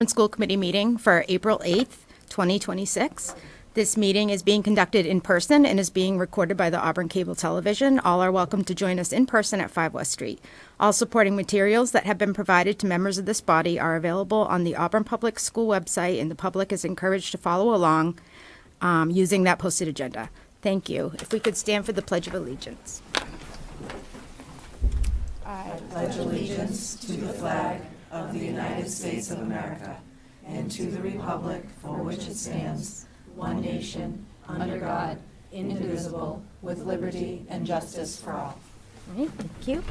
School Committee meeting for April 8th, 2026. This meeting is being conducted in person and is being recorded by the Auburn Cable Television. All are welcome to join us in person at 5 West Street. All supporting materials that have been provided to members of this body are available on the Auburn Public School website, and the public is encouraged to follow along using that posted agenda. Thank you. If we could stand for the Pledge of Allegiance. I pledge allegiance to the flag of the United States of America and to the republic for which it stands, one nation, under God, indivisible, with liberty and justice for all. All right, thank you.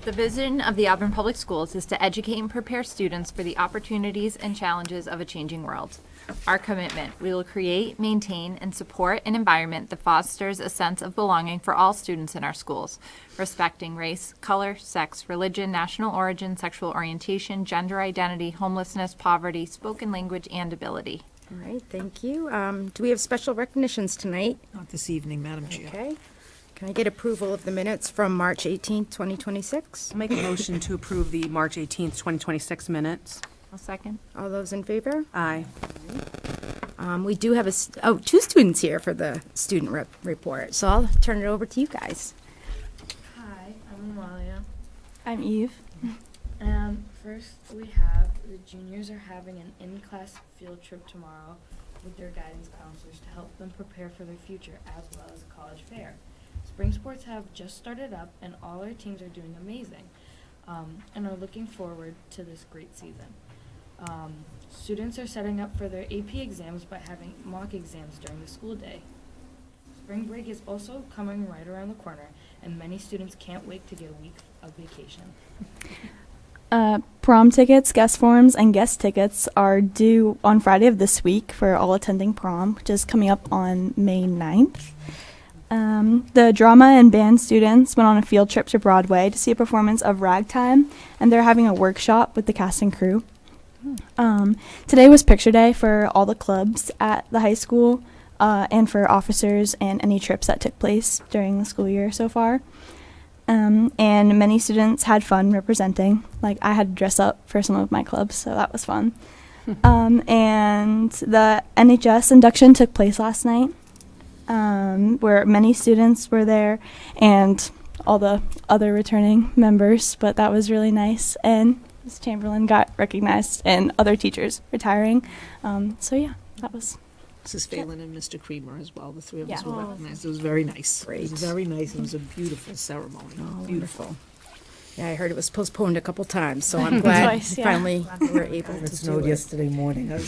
The vision of the Auburn Public Schools is to educate and prepare students for the opportunities and challenges of a changing world. Our commitment: we will create, maintain, and support an environment that fosters a sense of belonging for all students in our schools, respecting race, color, sex, religion, national origin, sexual orientation, gender identity, homelessness, poverty, spoken language, and ability. All right, thank you. Do we have special recognitions tonight? Not this evening, Madam Chair. Okay. Can I get approval of the minutes from March 18th, 2026? I'll make a motion to approve the March 18th, 2026 minutes. I'll second. All those in favor? Aye. We do have two students here for the student report, so I'll turn it over to you guys. Hi, I'm Amalia. I'm Eve. First we have the juniors are having an in-class field trip tomorrow with their guidance counselors to help them prepare for their future as well as a college fair. Spring sports have just started up and all our teams are doing amazing and are looking forward to this great season. Students are setting up for their AP exams by having mock exams during the school day. Spring break is also coming right around the corner, and many students can't wait to get a week of vacation. Prom tickets, guest forms, and guest tickets are due on Friday of this week for all attending prom, which is coming up on May 9th. The drama and band students went on a field trip to Broadway to see a performance of Ragtime, and they're having a workshop with the cast and crew. Today was picture day for all the clubs at the high school and for officers and any trips that took place during the school year so far. And many students had fun representing. Like, I had to dress up for some of my clubs, so that was fun. And the NHS induction took place last night, where many students were there and all the other returning members, but that was really nice. And Ms. Chamberlain got recognized and other teachers retiring. So yeah, that was. Mrs. Phelan and Mr. Creamer as well, the three of us Yeah. were recognized. It was very nice. Great. It was very nice. It was a beautiful ceremony. Oh, Beautiful. wonderful. Yeah, I heard it was postponed a couple times, so I'm glad Twice, yeah. finally we're able It to snowed do it. yesterday morning. All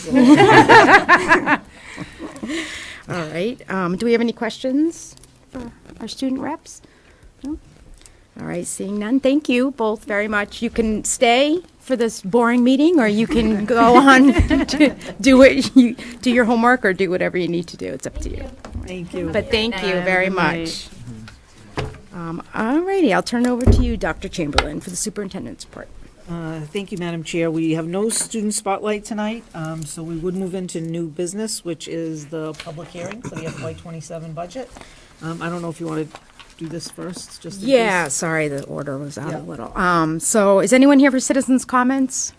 right. Do we have any questions for our student reps? No? All right, seeing none, thank you both very much. You can stay for this boring meeting, or you can go on to do your homework or do whatever you need to do. It's up to you. Thank you. But thank you very much. All righty, I'll turn it over to you, Dr. Chamberlain, for the superintendent's report. Thank you, Madam Chair. We have no student spotlight tonight, so we would move into new business, which is the public hearing for the FY27 budget. I don't know if you want to do this first, just in Yeah, case. sorry, the order was out a Yeah. little. So is anyone here for citizens' comments?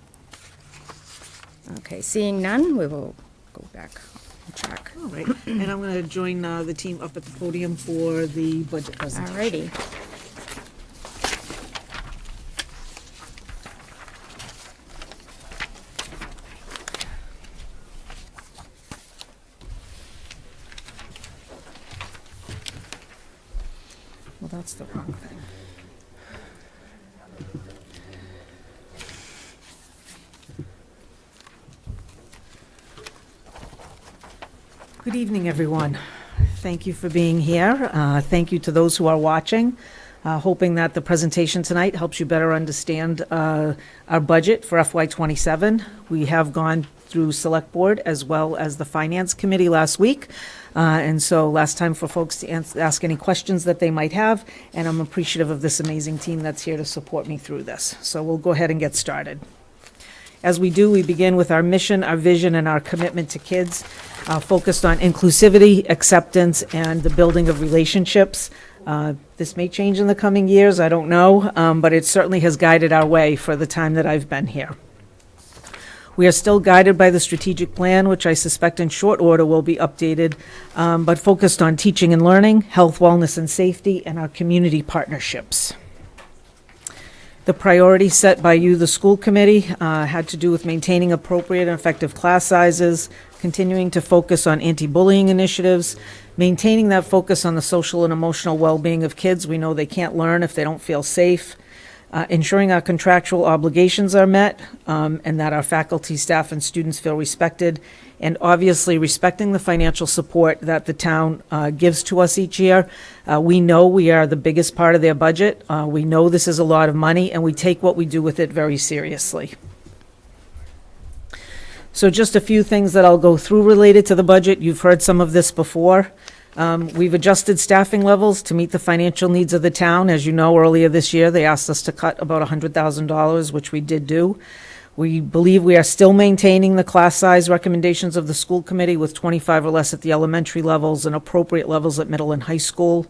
Okay, seeing none, we will go back and check. All right, and I'm going to join the team up at the podium for the budget All presentation. righty. Well, that's the wrong thing. Good evening, everyone. Thank you for being here. Thank you to those who are watching. Hoping that the presentation tonight helps you better understand our budget for FY27. We have gone through Select Board as well as the Finance Committee last week. And so last time for folks to ask any questions that they might have, and I'm appreciative of this amazing team that's here to support me through this. So we'll go ahead and get started. As we do, we begin with our mission, our vision, and our commitment to kids, focused on inclusivity, acceptance, and the building of relationships. This may change in the coming years, I don't know, but it certainly has guided our way for the time that I've been here. We are still guided by the strategic plan, which I suspect in short order will be updated, but focused on teaching and learning, health, wellness, and safety, and our community partnerships. The priority set by you, the school committee, had to do with maintaining appropriate and effective class sizes, continuing to focus on anti-bullying initiatives, maintaining that focus on the social and emotional well-being of kids. We know they can't learn if they don't feel safe. Ensuring our contractual obligations are met, and that our faculty, staff, and students feel respected, and obviously respecting the financial support that the town gives to us each year. We know we are the biggest part of their budget. We know this is a lot of money, and we take what we do with it very seriously. So just a few things that I'll go through related to the budget. You've heard some of this before. We've adjusted staffing levels to meet the financial needs of the town. As you know, earlier this year, they asked us to cut about $100,000, which we did do. We believe we are still maintaining the class size recommendations of the school committee with 25 or less at the elementary levels and appropriate levels at middle and high school.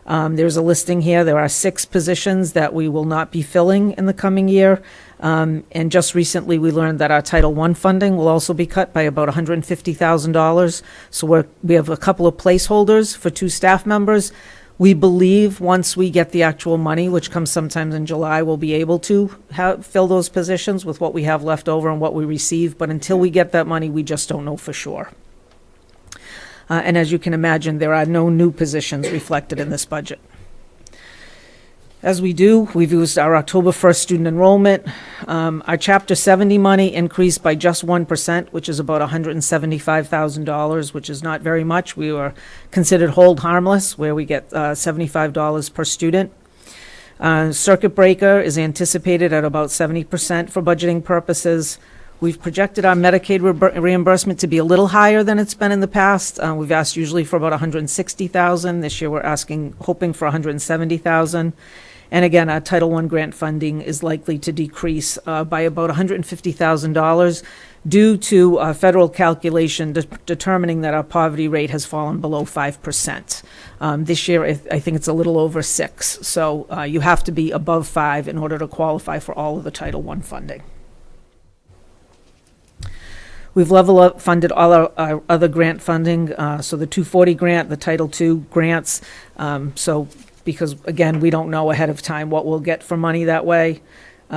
There's a listing here. There are 6 positions that we will not be filling in the coming year. And just recently, we learned that our Title I funding will also be cut by about $150,000. So we have a couple of placeholders for 2 staff members. We believe once we get the actual money, which comes sometimes in July, we'll be able to fill those positions with what we have left over and what we receive. But until we get that money, we just don't know for sure. And as you can imagine, there are no new positions reflected in this budget. As we do, we've used our October 1st student enrollment. Our Chapter 70 money increased by just 1%, which is about $175,000, which is not very much. We were considered hold harmless, where we get $75 per student. Circuit breaker is anticipated at about 70% for budgeting purposes. We've projected our Medicaid reimbursement to be a little higher than it's been in the past. We've asked usually for about $160,000. This year we're hoping for $170,000. And again, our Title I grant funding is likely to decrease by about $150,000 due to a federal calculation determining that our poverty rate has fallen below 5%. This year, I think it's a little over 6%. So you have to be above 5 in order to qualify for all of the Title I funding. We've level up funded all our other grant funding, so the 240 grant, the Title II grants, because, again, we don't know ahead of time what we'll get for money that way.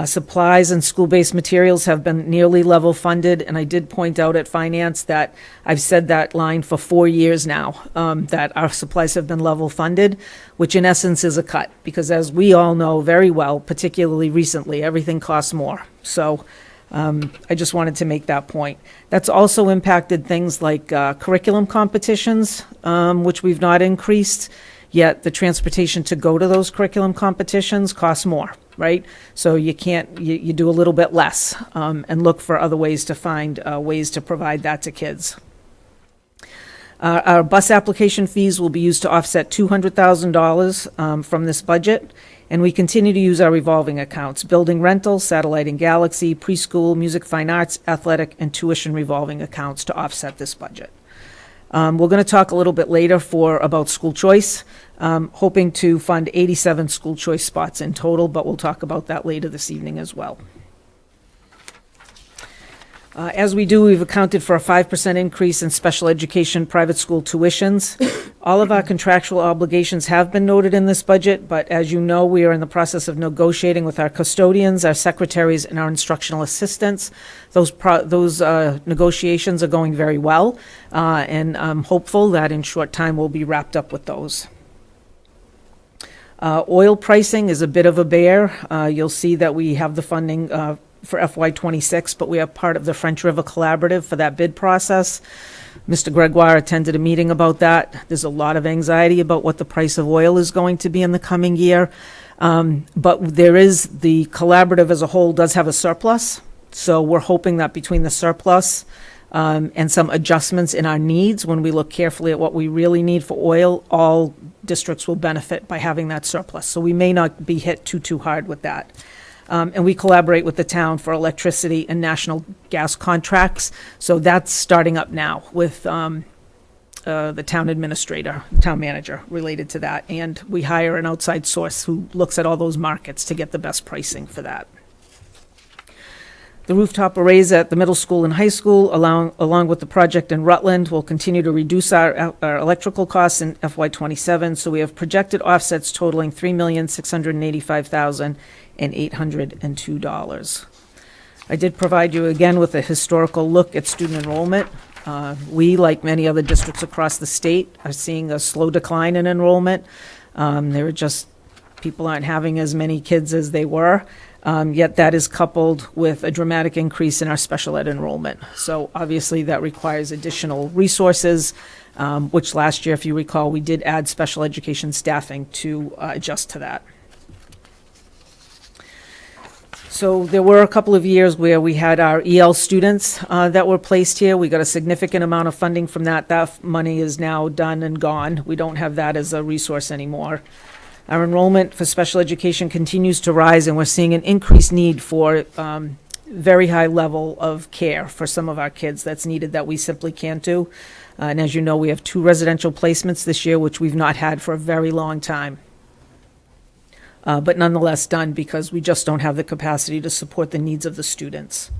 Supplies and school-based materials have been nearly level funded, and I did point out at Finance that I've said that line for 4 years now, that our supplies have been level funded, which in essence is a cut, because as we all know very well, particularly recently, everything costs more. So I just wanted to make that point. That's also impacted things like curriculum competitions, which we've not increased, yet the transportation to go to those curriculum competitions costs more, right? So you do a little bit less and look for other ways to find ways to provide that to kids. Our bus application fees will be used to offset $200,000 from this budget. And we continue to use our revolving accounts, building rental, satellite and Galaxy, preschool, music, fine arts, athletic, and tuition revolving accounts to offset this budget. We're going to talk a little bit later about school choice, hoping to fund 87 school choice spots in total, but we'll talk about that later this evening as well. As we do, we've accounted for a 5% increase in special education private school tuitions. All of our contractual obligations have been noted in this budget, but as you know, we are in the process of negotiating with our custodians, our secretaries, and our instructional assistants. Those negotiations are going very well, and I'm hopeful that in short time we'll be wrapped up with those. Oil pricing is a bit of a bear. You'll see that we have the funding for FY26, but we are part of the French River Collaborative for that bid process. Mr. Gregoire attended a meeting about that. There's a lot of anxiety about what the price of oil is going to be in the coming year. But the collaborative as a whole does have a surplus. So we're hoping that between the surplus and some adjustments in our needs, when we look carefully at what we really need for oil, all districts will benefit by having that surplus. So we may not be hit too hard with that. And we collaborate with the town for electricity and national gas contracts. So that's starting up now with the town administrator, town manager related to that. And we hire an outside source who looks at all those markets to get the best pricing for that. The rooftop arrays at the middle school and high school, along with the project in Rutland, will continue to reduce our electrical costs in FY '27. So we have projected offsets totaling $3,685,802. I did provide you again with a historical look at student enrollment. We, like many other districts across the state, are seeing a slow decline in enrollment. People aren't having as many kids as they were. Yet that is coupled with a dramatic increase in our special ed enrollment. So obviously that requires additional resources, which last year, if you recall, we did add special education staffing to adjust to that. So there were a couple of years where we had our EL students that were placed here. We got a significant amount of funding from that. That money is now done and gone. We don't have that as a resource anymore. Our enrollment for special education continues to rise, and we're seeing an increased need for very high level of care for some of our kids that's needed that we simply can't do. And as you know, we have 2 residential placements this year, which we've not had for a very long time. But nonetheless done because we just don't have the capacity to support the needs of the students.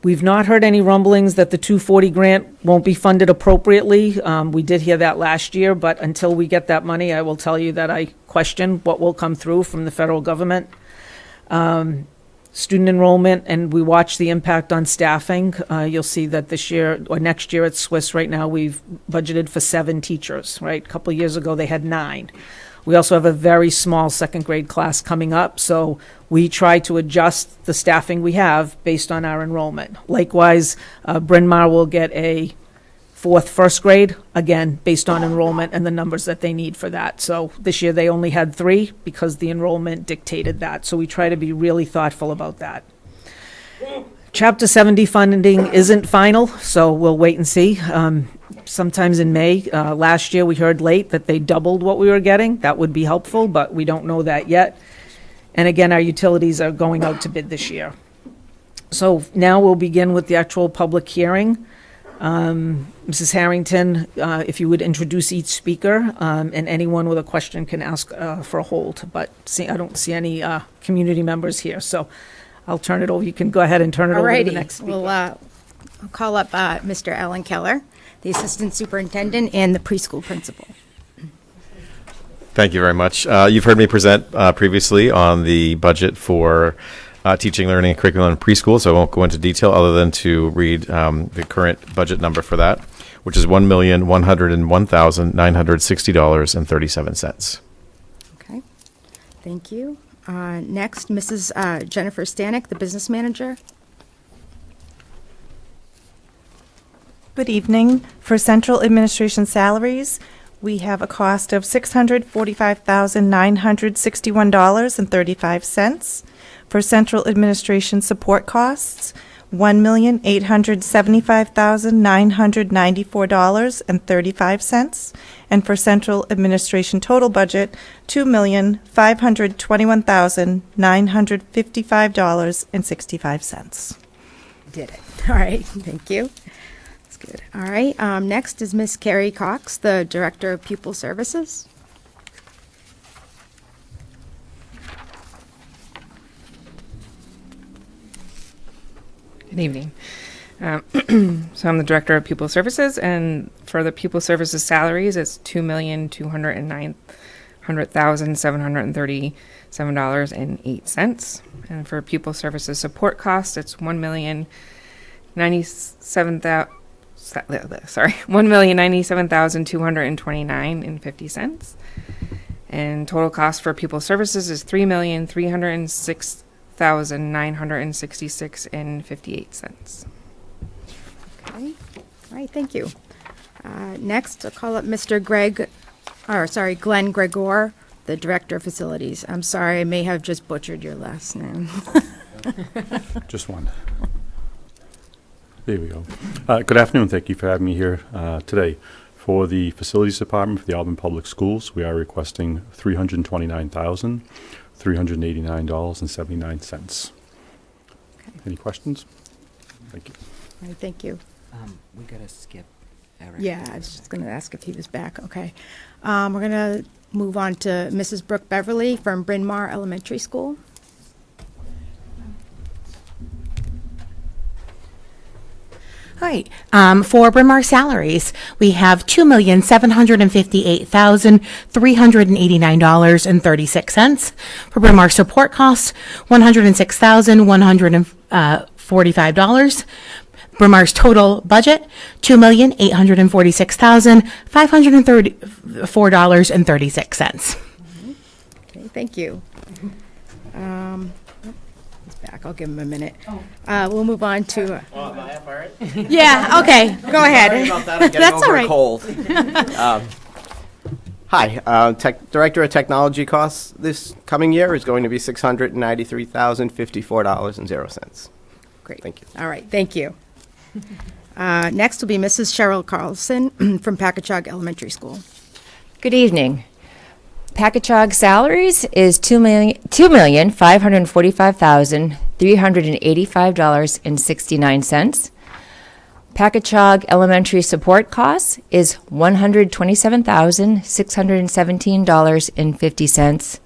We've not heard any rumblings that the 240 grant won't be funded appropriately. We did hear that last year, but until we get that money, I will tell you that I question what will come through from the federal government. Student enrollment, and we watch the impact on staffing. You'll see that this year, or next year at Swiss, right now, we've budgeted for 7 teachers, right? A couple of years ago, they had 9. We also have a very small second grade class coming up, so we try to adjust the staffing we have based on our enrollment. Likewise, Bryn Mawr will get a 4th first grade, again, based on enrollment and the numbers that they need for that. So this year they only had 3 because the enrollment dictated that. So we try to be really thoughtful about that. Chapter 70 funding isn't final, so we'll wait and see. Sometimes in May, last year we heard late that they doubled what we were getting. That would be helpful, but we don't know that yet. And again, our utilities are going out to bid this year. So now we'll begin with the actual public hearing. Mrs. Harrington, if you would introduce each speaker, and anyone with a question can ask for a hold. But I don't see any community members here, so I'll turn it over. You can go ahead and turn it over to the next speaker. Well, I'll call up Mr. Alan Keller, the Assistant Superintendent and the preschool principal. Thank you very much. You've heard me present previously on the budget for teaching, learning, and curriculum in preschool, so I won't go into detail other than to read the current budget number for that, which is $1,101,960.37. Okay, thank you. Next, Mrs. Jennifer Stanek, the business manager. Good evening. For central administration salaries, we have a cost of $645,961.35. For central administration support costs, $1,875,994.35. And for central administration total budget, $2,521,955.65. Did it. All right, thank you. That's good. All right, next is Miss Carrie Cox, the Director of Pupil Services. Good evening. So I'm the Director of Pupil Services, and for the Pupil Services salaries, it's $2,209,737.08. And for Pupil Services support costs, it's $1,097,229.50. And total cost for Pupil Services is $3,306,966.58. Okay, all right, thank you. Next, I'll call up Glenn Gregor, the Director of Facilities. I'm sorry, I may have just butchered your last name. Just one. There we go. Good afternoon. Thank you for having me here today. For the Facilities Department for the Auburn Public Schools, we are requesting $329,389.79. Okay. Any questions? Thank you. All right, thank you. We gotta skip Eric. Yeah, I was just going to ask if he was back. Okay. We're going to move on to Mrs. Brooke Beverly from Bryn Mawr Elementary School. Hi. For Bryn Mawr salaries, we have $2,758,389.36. For Bryn Mawr support costs, $106,145. Bryn Mawr's total budget, $2,846,534.36. Okay, thank you. He's back. I'll give him a minute. We'll move on to. Yeah. Okay. Go ahead. That's all right. Hi, Director of Technology costs this coming year is going to be $693,054.00. Great. Thank you. All right. Thank you. Next will be Mrs. Cheryl Carlson from Packagug Elementary School. Good evening. Packagug salaries is $2,545,385.69. Packagug elementary support costs is $127,617.50.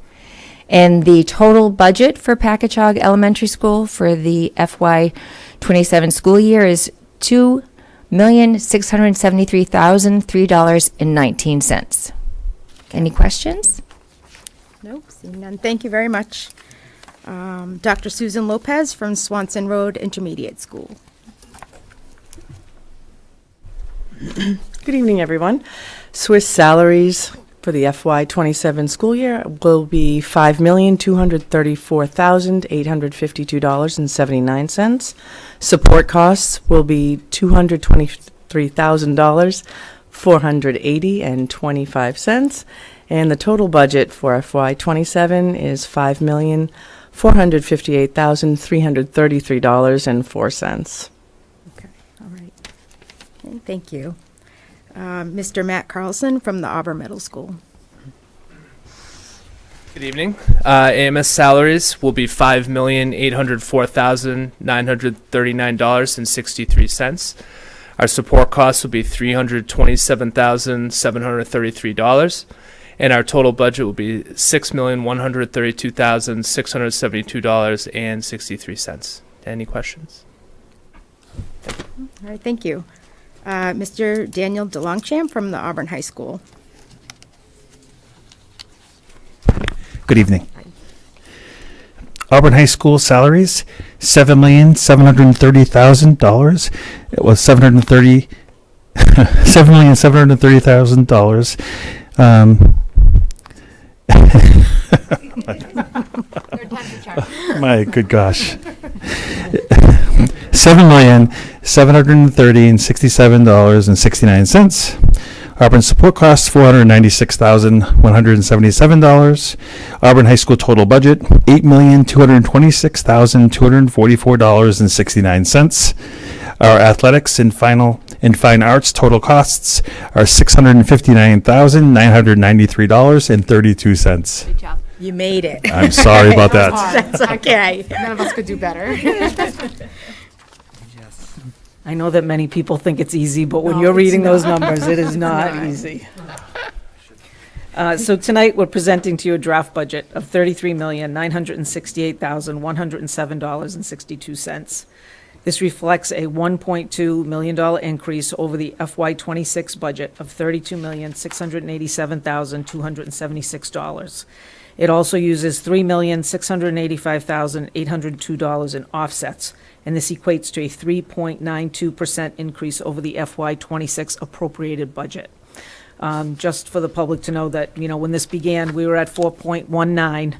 And the total budget for Packagug Elementary School for the FY27 school year is $2,673,003.19. Any questions? Nope, seeing none. Thank you very much. Dr. Susan Lopez from Swanson Road Intermediate School. Good evening, everyone. Swiss salaries for the FY27 school year will be $5,234,852.79. Support costs will be $223,480.25, and the total budget for FY27 is $5,458,333.04. Okay, all right. Okay, thank you. Mr. Matt Carlson from the Auburn Middle School. Good evening. AMS salaries will be $5,804,939.63. Our support costs will be $327,733, and our total budget will be $6,132,672.63. Any questions? All right, thank you. Mr. Daniel DeLongchamp from the Auburn High School. Good evening. Auburn High School salaries, $7,730,000. It was $7,730,000. My good gosh. $7,730,67.69. Auburn support costs $496,177. Auburn High School total budget $8,226,244.69. Our athletics and fine arts total costs are $659,993.32. Good job. You made it. I'm sorry about that. That's okay. None of us could do better. I know that many people think it's easy, but when No, you're it's reading those not. numbers, it is not easy. So tonight, we're presenting to you a draft budget of $33,968,107.62. This reflects a $1.2 million increase over the FY26 budget of $32,687,276. It also uses $3,685,802 in offsets, and this equates to a 3.92% increase over the FY26 appropriated budget. Just for the public to know that, when this began, we were at 4.19,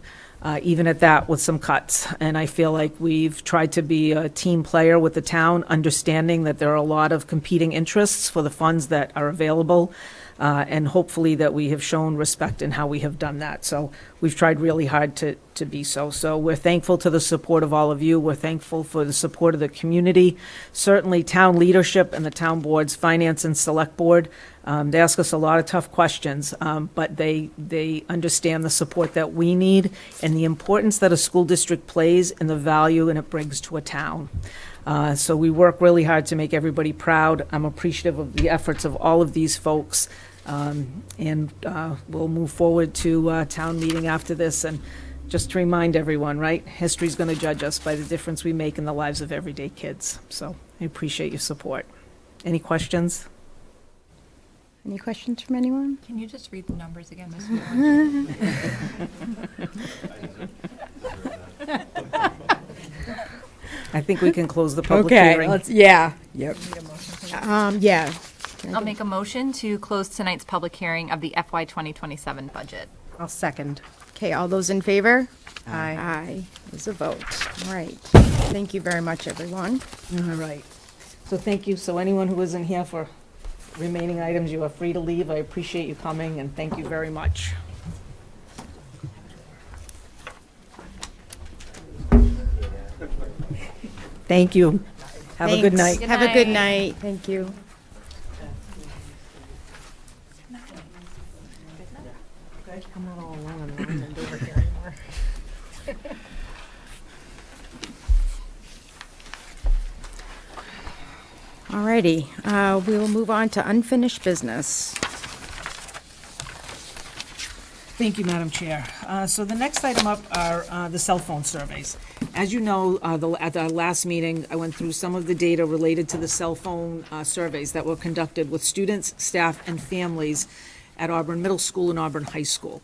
even at that with some cuts. And I feel like we've tried to be a team player with the town, understanding that there are a lot of competing interests for the funds that are available. And hopefully that we have shown respect in how we have done that. So we've tried really hard to be so. So we're thankful to the support of all of you. We're thankful for the support of the community. Certainly town leadership and the town boards, finance and select board. They ask us a lot of tough questions, but they understand the support that we need and the importance that a school district plays and the value and it brings to a town. So we work really hard to make everybody proud. I'm appreciative of the efforts of all of these folks. And we'll move forward to town meeting after this. And just to remind everyone, right, history's going to judge us by the difference we make in the lives of everyday kids. So I appreciate your support. Any questions? Any questions from anyone? Can you just read the numbers again, Ms. Wheeler? I think we can close the public Okay, hearing. yeah, yep. Yeah. I'll make a motion to close tonight's public hearing of the FY 2027 budget. I'll second. Okay, all those in favor? Aye. Aye, is a vote. All right. Thank you very much, everyone. All right. So thank you. So anyone who isn't here for remaining items, you are free to leave. I appreciate you coming, and thank you very much. Thank you. Have a good Thanks. night. Have a good night. Thank you. I'm not all alone in the room and over here anymore. All righty, we will move on to unfinished business. Thank you, Madam Chair. So the next item up are the cell phone surveys. As you know, at our last meeting, I went through some of the data related to the cell phone surveys that were conducted with students, staff, and families at Auburn Middle School and Auburn High School.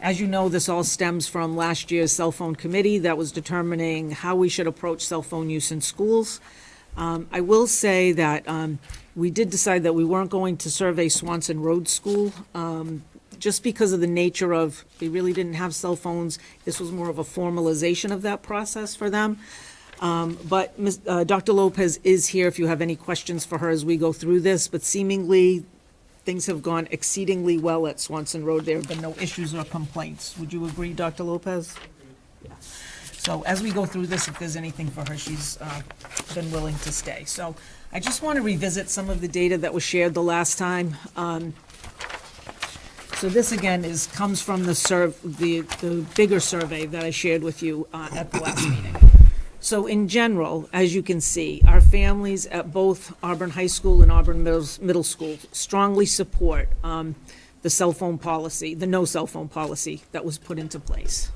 As you know, this all stems from last year's cell phone committee that was determining how we should approach cell phone use in schools. I will say that we did decide that we weren't going to survey Swanson Road School, just because of the nature of, they really didn't have cell phones. This was more of a formalization of that process for them. But Dr. Lopez is here if you have any questions for her as we go through this, but seemingly things have gone exceedingly well at Swanson Road. There have been no issues or complaints. Would you agree, Dr. Lopez? Yeah. So as we go through this, if there's anything for her, she's been willing to stay. So I just want to revisit some of the data that was shared the last time. So this again comes from the bigger survey that I shared with you at the last meeting. So in general, as you can see, our families at both Auburn High School and Auburn Middle School strongly support the cell phone policy, the no cell phone policy that was put into place.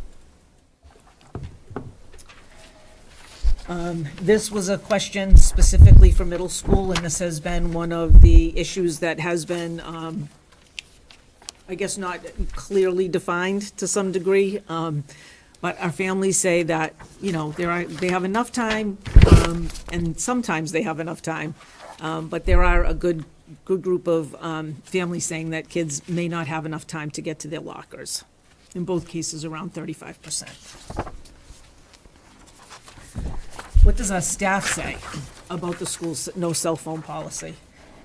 This was a question specifically for middle school, and this has been one of the issues that has been, I guess, not clearly defined to some degree. But our families say that, you know, they have enough time, and sometimes they have enough time. But there are a good group of families saying that kids may not have enough time to get to their lockers. In both cases, around 35%. What does our staff say about the school's no cell phone policy?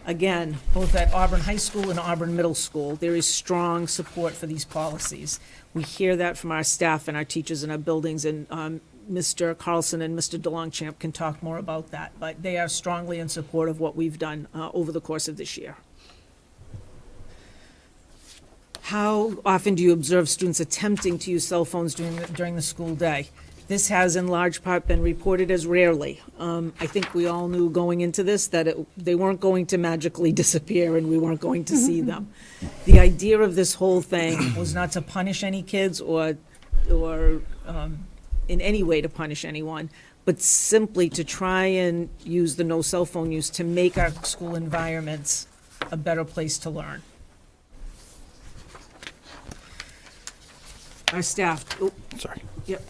Again, both at Auburn High School and Auburn Middle School, there is strong support for these policies. We hear that from our staff and our teachers in our buildings, and Mr. Carlson and Mr. DeLongchamp can talk more about that, but they are strongly in support of what we've done over the course of this year. How often do you observe students attempting to use cell phones during the school day? This has in large part been reported as rarely. I think we all knew going into this that they weren't going to magically disappear and we weren't going to see them. The idea of this whole thing was not to punish any kids or in any way to punish anyone, but simply to try and use the no cell phone use to make our school environments a better place to learn. Our staff, Sorry. Yep.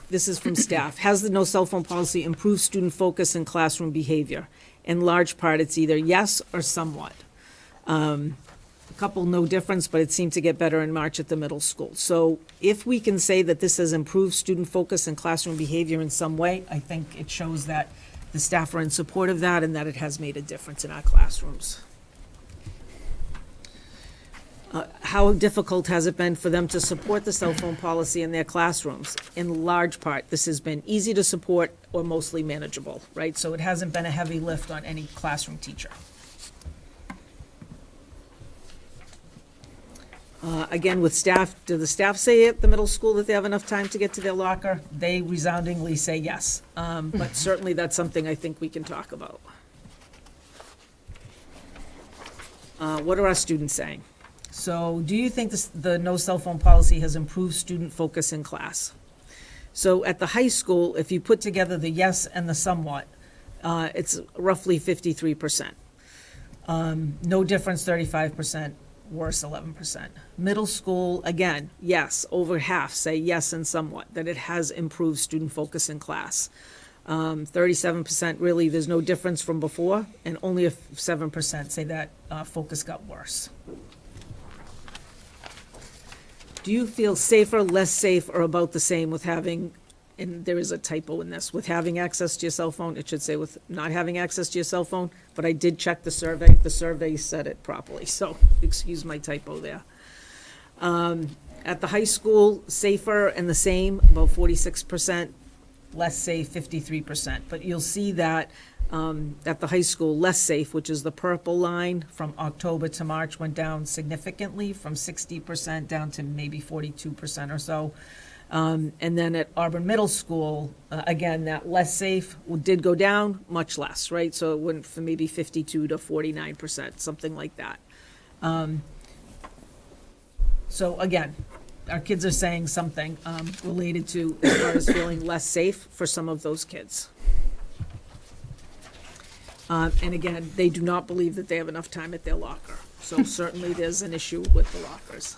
This is from staff. Has the no cell phone policy improved student focus and classroom behavior? In large part, it's either yes or somewhat. A couple no difference, but it seemed to get better in March at the middle school. So if we can say that this has improved student focus and classroom behavior in some way, I think it shows that the staff are in support of that and that it has made a difference in our classrooms. How difficult has it been for them to support the cell phone policy in their classrooms? In large part, this has been easy to support or mostly manageable, right? So it hasn't been a heavy lift on any classroom teacher. Again, with staff, do the staff say at the middle school that they have enough time to get to their locker? They resoundingly say yes. But certainly that's something I think we can talk about. What are our students saying? So do you think the no cell phone policy has improved student focus in class? So at the high school, if you put together the yes and the somewhat, it's roughly 53%. No difference, 35%, worse, 11%. Middle school, again, yes, over half say yes and somewhat, that it has improved student focus in class. 37% really, there's no difference from before, and only 7% say that focus got worse. Do you feel safer, less safe, or about the same with having, and there is a typo in this, with having access to your cell phone? It should say with not having access to your cell phone, but I did check the survey. The survey said it properly, so excuse my typo there. At the high school, safer and the same, about 46%, less safe, 53%. But you'll see that at the high school, less safe, which is the purple line, from October to March, went down significantly, from 60% down to maybe 42% or so. And then at Auburn Middle School, again, that less safe did go down, much less, right? So it went from maybe 52 to 49%, something like that. So again, our kids are saying something related to as far as feeling less safe for some of those kids. And again, they do not believe that they have enough time at their locker. So certainly there's an issue with the lockers.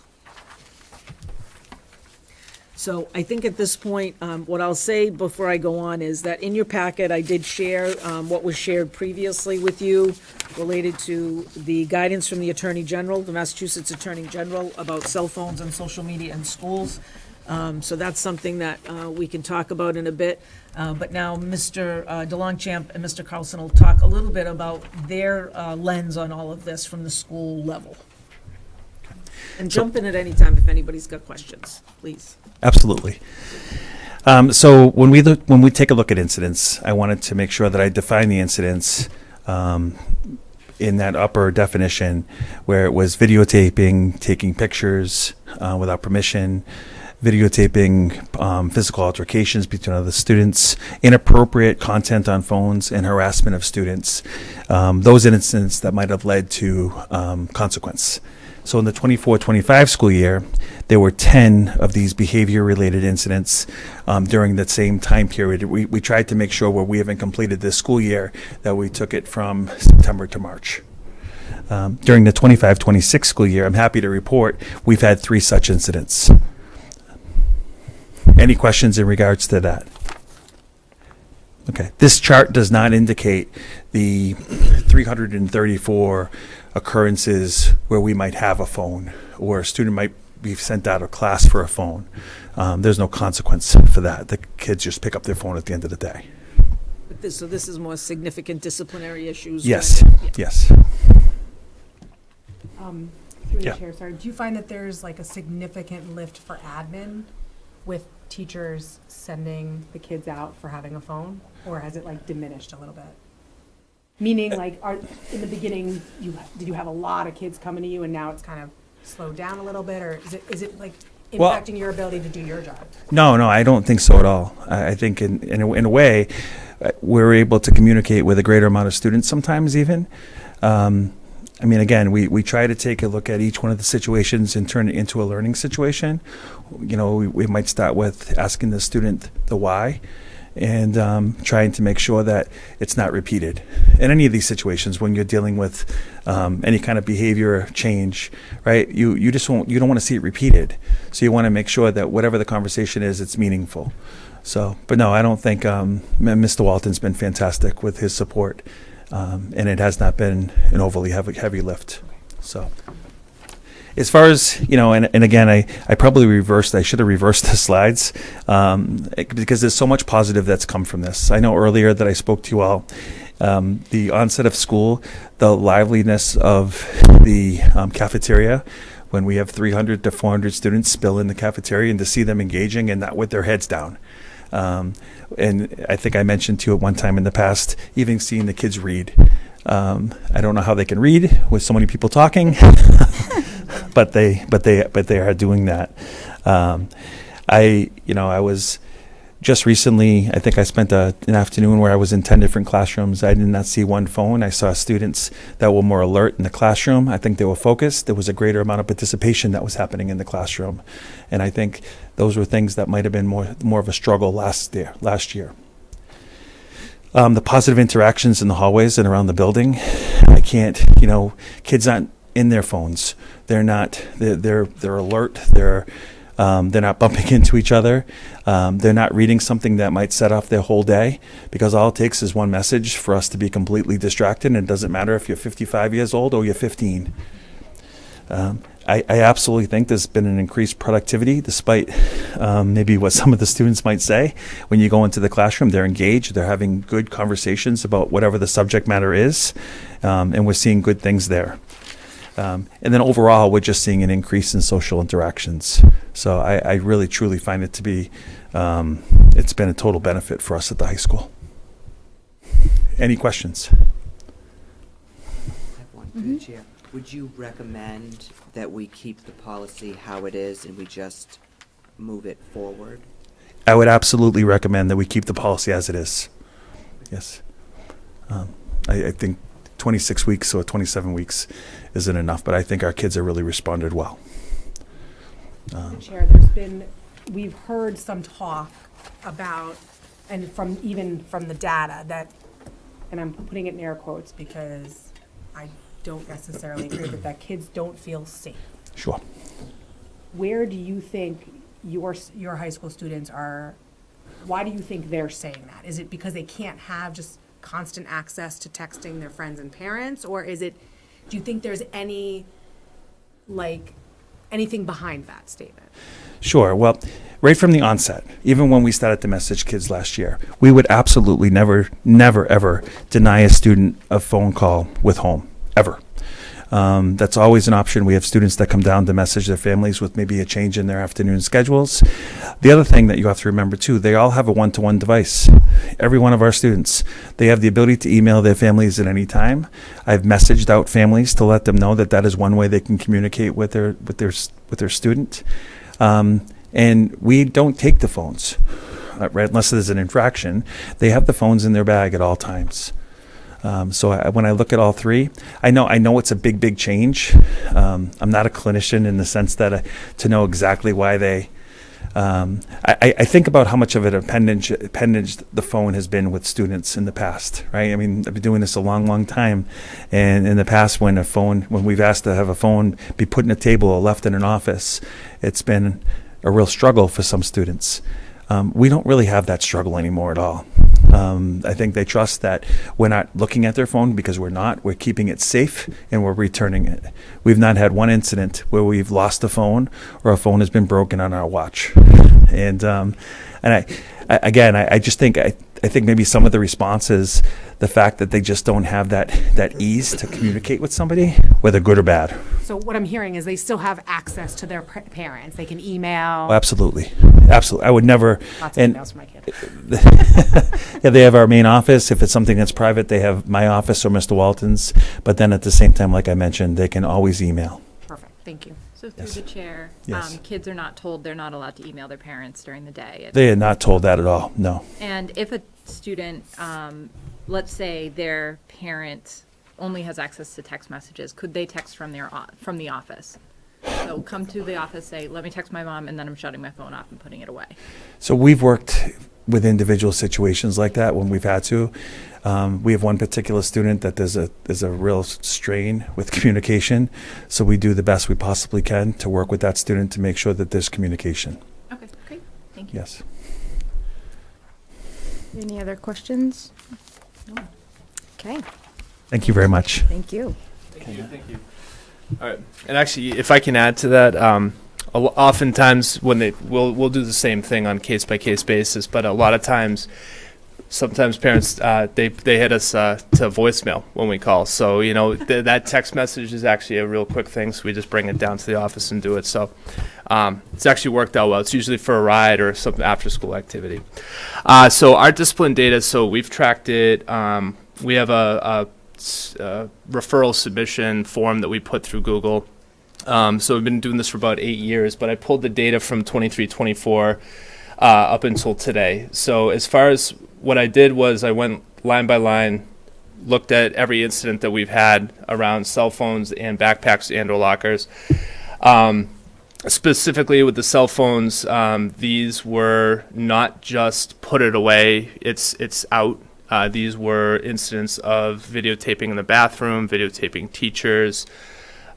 So I think at this point, what I'll say before I go on is that in your packet, I did share what was shared previously with you related to the guidance from the Attorney General, the Massachusetts Attorney General, about cell phones and social media in schools. So that's something that we can talk about in a bit. But now Mr. DeLongchamp and Mr. Carlson will talk a little bit about their lens on all of this from the school level. And jump in at any time if anybody's got questions, please. Absolutely. So when we take a look at incidents, I wanted to make sure that I define the incidents in that upper definition where it was videotaping, taking pictures without permission, videotaping physical altercations between other students, inappropriate content on phones, and harassment of students. Those incidents that might have led to consequence. So in the 24-25 school year, there were 10 of these behavior-related incidents during that same time period. We tried to make sure where we haven't completed this school year that we took it from September to March. During the 25-26 school year, I'm happy to report we've had 3 such incidents. Any questions in regards to that? Okay. This chart does not indicate the 334 occurrences where we might have a phone or a student might be sent out of class for a phone. There's no consequence for that. The kids just pick up their phone at the end of the day. But so this is more significant disciplinary issues? Yes, yes. Through the Yeah. chair, sorry, do you find that there's like a significant lift for admin with teachers sending the kids out for having a phone? Or has it like diminished a little bit? Meaning like, in the beginning, did you have a lot of kids coming to you and now it's kind of slowed down a little bit? Or is it like impacting your ability to do your job? No, I don't think so at all. I think in a way, we're able to communicate with a greater amount of students sometimes even. I mean, again, we try to take a look at each one of the situations and turn it into a learning situation. You know, we might start with asking the student the why and trying to make sure that it's not repeated. In any of these situations, when you're dealing with any kind of behavior change, right, you don't want to see it repeated. So you want to make sure that whatever the conversation is, it's meaningful. So, but no, I don't think Mr. Walton's been fantastic with his support. And it has not been an overly heavy lift. So as far as, you know, and again, I should have reversed the slides because there's so much positive that's come from this. I know earlier that I spoke to you all, the onset of school, the liveliness of the cafeteria, when we have 300 to 400 students spill in the cafeteria and to see them engaging and not with their heads down. And I think I mentioned to you at one time in the past, even seeing the kids read. I don't know how they can read with so many people talking, but they are doing that. I was just recently, I think I spent an afternoon where I was in 10 different classrooms. I did not see one phone. I saw students that were more alert in the classroom. I think they were focused. There was a greater amount of participation that was happening in the classroom. And I think those were things that might have been more of a struggle last year. The positive interactions in the hallways and around the building. I can't, kids aren't in their phones. They're not. They're alert. They're not bumping into each other. They're not reading something that might set off their whole day, because all it takes is one message for us to be completely distracted. And it doesn't matter if you're 55 years old or you're 15. I absolutely think there's been an increased productivity, despite maybe what some of the students might say. When you go into the classroom, they're engaged, they're having good conversations about whatever the subject matter is, and we're seeing good things there. And then overall, we're just seeing an increase in social interactions. So I really, truly find it to be, it's been a total benefit for us at the high school. Any questions? I have one for the chair. Would you recommend that we keep the policy how it is and we just move it forward? I would absolutely recommend that we keep the policy as it is. Yes. I think 26 weeks or 27 weeks isn't enough, but I think our kids have really responded well. Chair, we've heard some talk about, and even from the data that, and I'm putting it in air quotes because I don't necessarily agree with that, kids don't feel safe. Sure. Where do you think your high school students are, why do you think they're saying that? Is it because they can't have just constant access to texting their friends and parents, or is it, do you think there's anything behind that statement? Sure. Well, right from the onset, even when we started to message kids last year, we would absolutely never, ever deny a student a phone call with home, ever. That's always an option. We have students that come down to message their families with maybe a change in their afternoon schedules. The other thing that you have to remember too, they all have a one-to-one device. Every one of our students, they have the ability to email their families at any time. I've messaged out families to let them know that that is one way they can communicate with their student. And we don't take the phones, right? Unless there's an infraction. They have the phones in their bag at all times. So when I look at all three, I know it's a big change. I'm not a clinician in the sense that to know exactly why they. I think about how much of an appendage the phone has been with students in the past, right? I mean, I've been doing this a long time, and in the past, when we've asked to have a phone be put in a table or left in an office, it's been a real struggle for some students. We don't really have that struggle anymore at all. I think they trust that we're not looking at their phone, because we're not. We're keeping it safe and we're returning it. We've not had one incident where we've lost a phone or a phone has been broken on our watch. And I just think I think maybe some of the response is the fact that they just don't have that ease to communicate with somebody, whether good or bad. So what I'm hearing is they still have access to their parents. They can email. Oh, absolutely. I would never. Lots of emails from my kid. Yeah, they have our main office. If it's something that's private, they have my office or Mr. Walton's. But then at the same time, like I mentioned, they can always email. Perfect. Thank you. So through the chair, Yes. kids are not told they're not allowed to email their parents during the day. They are not told that at all. No. And if a student, let's say their parent only has access to text messages, could they text from the office? So come to the office, say, let me text my mom, and then I'm shutting my phone off and putting it away. So we've worked with individual situations like that when we've had to. We have one particular student that there's a real strain with communication. So we do the best we possibly can to work with that student to make sure that there's communication. Okay, great. Thank you. Yes. Any other questions? No. Okay. Thank you very much. Thank you. Thank you. All right. And actually, if I can add to that, oftentimes when we'll do the same thing on case by case basis, but a lot of times, sometimes parents they hit us to voicemail when we call. So that text message is actually a real quick thing. So we just bring it down to the office and do it. So it's actually worked out well. It's usually for a ride or some after school activity. So our discipline data. So we've tracked it. We have a referral submission form that we put through Google. So we've been doing this for about 8 years, but I pulled the data from 23-24 up until today. So as far as what I did was I went line by line, looked at every incident that we've had around cell phones and backpacks and or lockers. Specifically with the cell phones, these were not just put it away, it's out These were incidents of videotaping in the bathroom, videotaping teachers,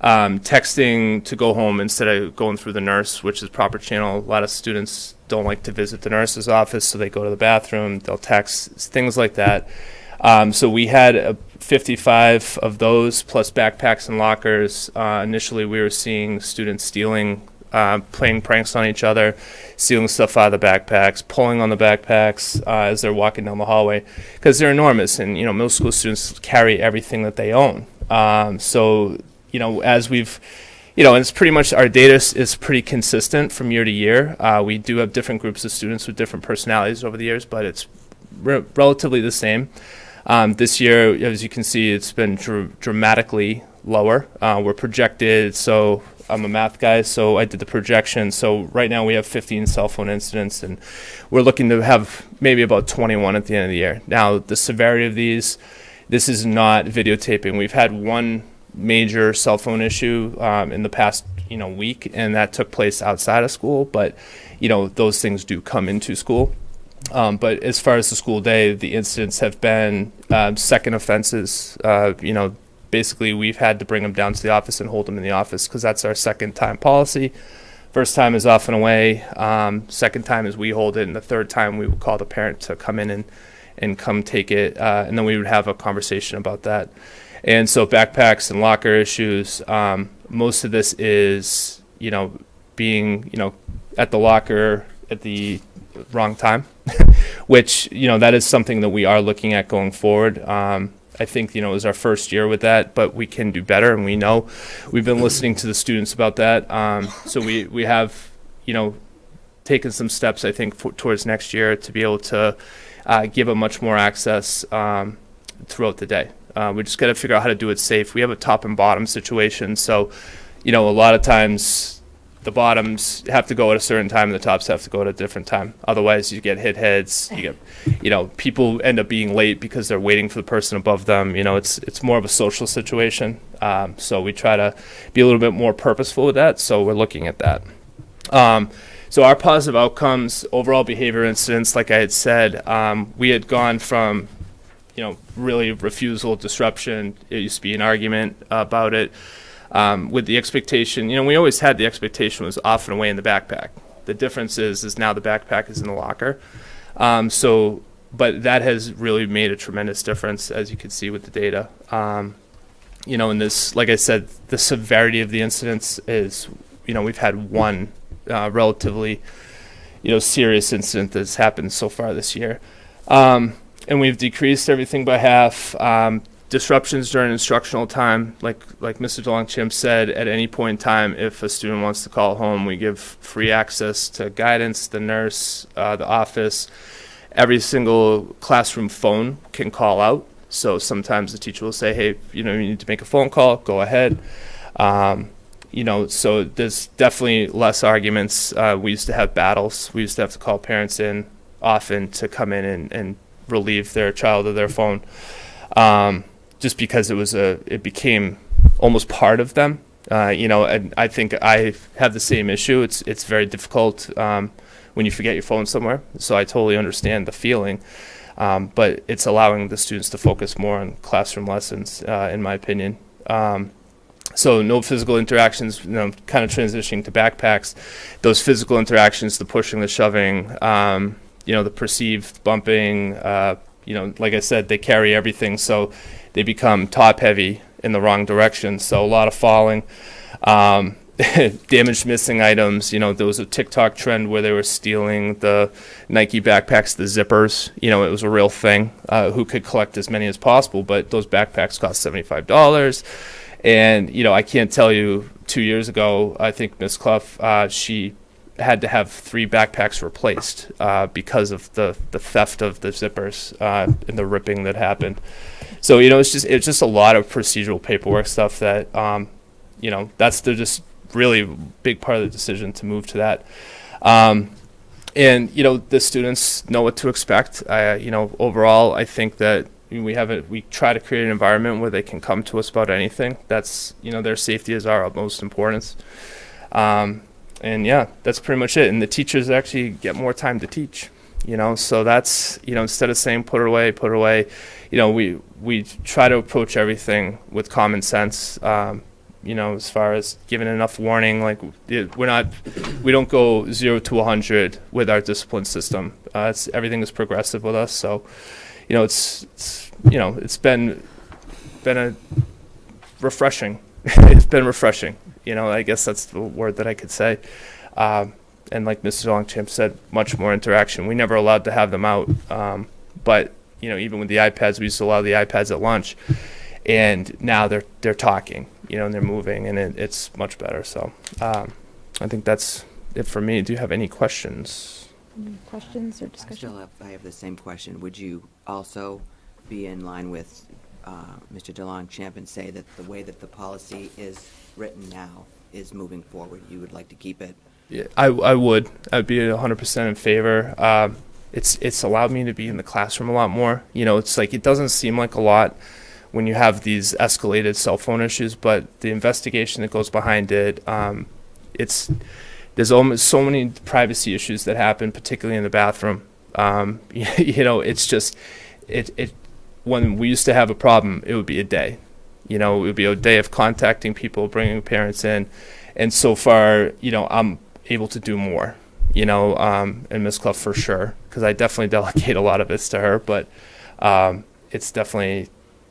texting to go home instead of going through the nurse, which is proper channel. A lot of students don't like to visit the nurse's office, so they go to the bathroom, they'll text, things like that. So we had 55 of those, plus backpacks and lockers. Initially, we were seeing students stealing, playing pranks on each other, stealing stuff out of the backpacks, pulling on the backpacks as they're walking down the hallway, because they're enormous, and middle school students carry everything that they own. So as we've, and it's pretty much, our data is pretty consistent from year to year. We do have different groups of students with different personalities over the years, but it's relatively the same. This year, as you can see, it's been dramatically lower. We're projected, so I'm a math guy, so I did the projection. So right now we have 15 cell phone incidents, and we're looking to have maybe about 21 at the end of the year. Now, the severity of these, this is not videotaping. We've had one major cell phone issue in the past week, and that took place outside of school, but those things do come into school. But as far as the school day, the incidents have been second offenses. Basically, we've had to bring them down to the office and hold them in the office because that's our second time policy. First time is off and away. Second time is we hold it, and the third time we would call the parent to come in and come take it, and then we would have a conversation about that. And so backpacks and locker issues, most of this is, being, at the locker at the wrong time, which, that is something that we are looking at going forward. I think, it was our first year with that, but we can do better, and we know we've been listening to the students about that. So we have, taken some steps, I think, towards next year to be able to give them much more access throughout the day. We just got to figure out how to do it safe. We have a top and bottom situation, so a lot of times the bottoms have to go at a certain time and the tops have to go at a different time. Otherwise, you get hit heads. You get, people end up being late because they're waiting for the person above them. It's more of a social situation. So we try to be a little bit more purposeful with that. So we're looking at that. So our positive outcomes, overall behavior incidents, like I had said, we had gone from really refusal, disruption. It used to be an argument about it. With the expectation, we always had the expectation was off and away in the backpack. The difference is now the backpack is in the locker. But that has really made a tremendous difference, as you can see with the data. In this, like I said, the severity of the incidents is, we've had one relatively, serious incident that's happened so far this year. And we've decreased everything by half. Disruptions during instructional time, like Mr. DeLongchamp said, at any point in time, if a student wants to call home, we give free access to guidance, the nurse, the office. Every single classroom phone can call out. So sometimes the teacher will say, hey, you need to make a phone call, go ahead. So there's definitely less arguments. We used to have battles. We used to have to call parents in often to come in and relieve their child of their phone. Just because it became almost part of them, and I think I have the same issue. It's very difficult when you forget your phone somewhere. So I totally understand the feeling, but it's allowing the students to focus more on classroom lessons, in my opinion. So no physical interactions, kind of transitioning to backpacks. Those physical interactions, the pushing, the shoving, the perceived bumping, like I said, they carry everything, so they become top heavy in the wrong direction. So a lot of falling, damaged missing items. There was a TikTok trend where they were stealing the Nike backpacks, the zippers. It was a real thing. Who could collect as many as possible, but those backpacks cost $75. And, I can't tell you, 2 years ago, I think Miss Clough, she had to have 3 backpacks replaced because of the theft of the zippers and the ripping that happened. So it's just a lot of procedural paperwork stuff that that's just really big part of the decision to move to that. And the students know what to expect. Overall, I think that we try to create an environment where they can come to us about anything. That's their safety is our utmost importance. And yeah, that's pretty much it. And the teachers actually get more time to teach. you know, so that's, you know, instead of saying put it away, you know, we try to approach everything with common sense, you know, as far as giving enough warning. Like, we don't go 0 to 100 with our discipline system. Everything is progressive with us, so, you know, it's been a refreshing. It's been refreshing, you know, I guess that's the word that I could say. And like Mrs. Longchamp said, much more interaction. We never allowed to have them out, but you know, even with the iPads, we used to allow the iPads at lunch, and now they're talking, you know, and they're moving, and it's much better. So I think that's it for me. Do you have any questions? Any questions or discussion? I have the same question. Would you also be in line with Mr. DeLongchamp and say that the way that the policy is written now is moving forward? You would like to keep it? Yeah, I would. I'd be 100% in favor. It's allowed me to be in the classroom a lot more. You know, it's like, it doesn't seem like a lot when you have these escalated cell phone issues, but the investigation that goes behind it, there's almost so many privacy issues that happen, particularly in the bathroom. You know, it's just, when we used to have a problem, it would be a day. You know, it would be a day of contacting people, bringing parents in, and so far, you know, I'm able to do more, you know, and Ms. Clough for sure, because I definitely delegate a lot of this to her, but it's definitely,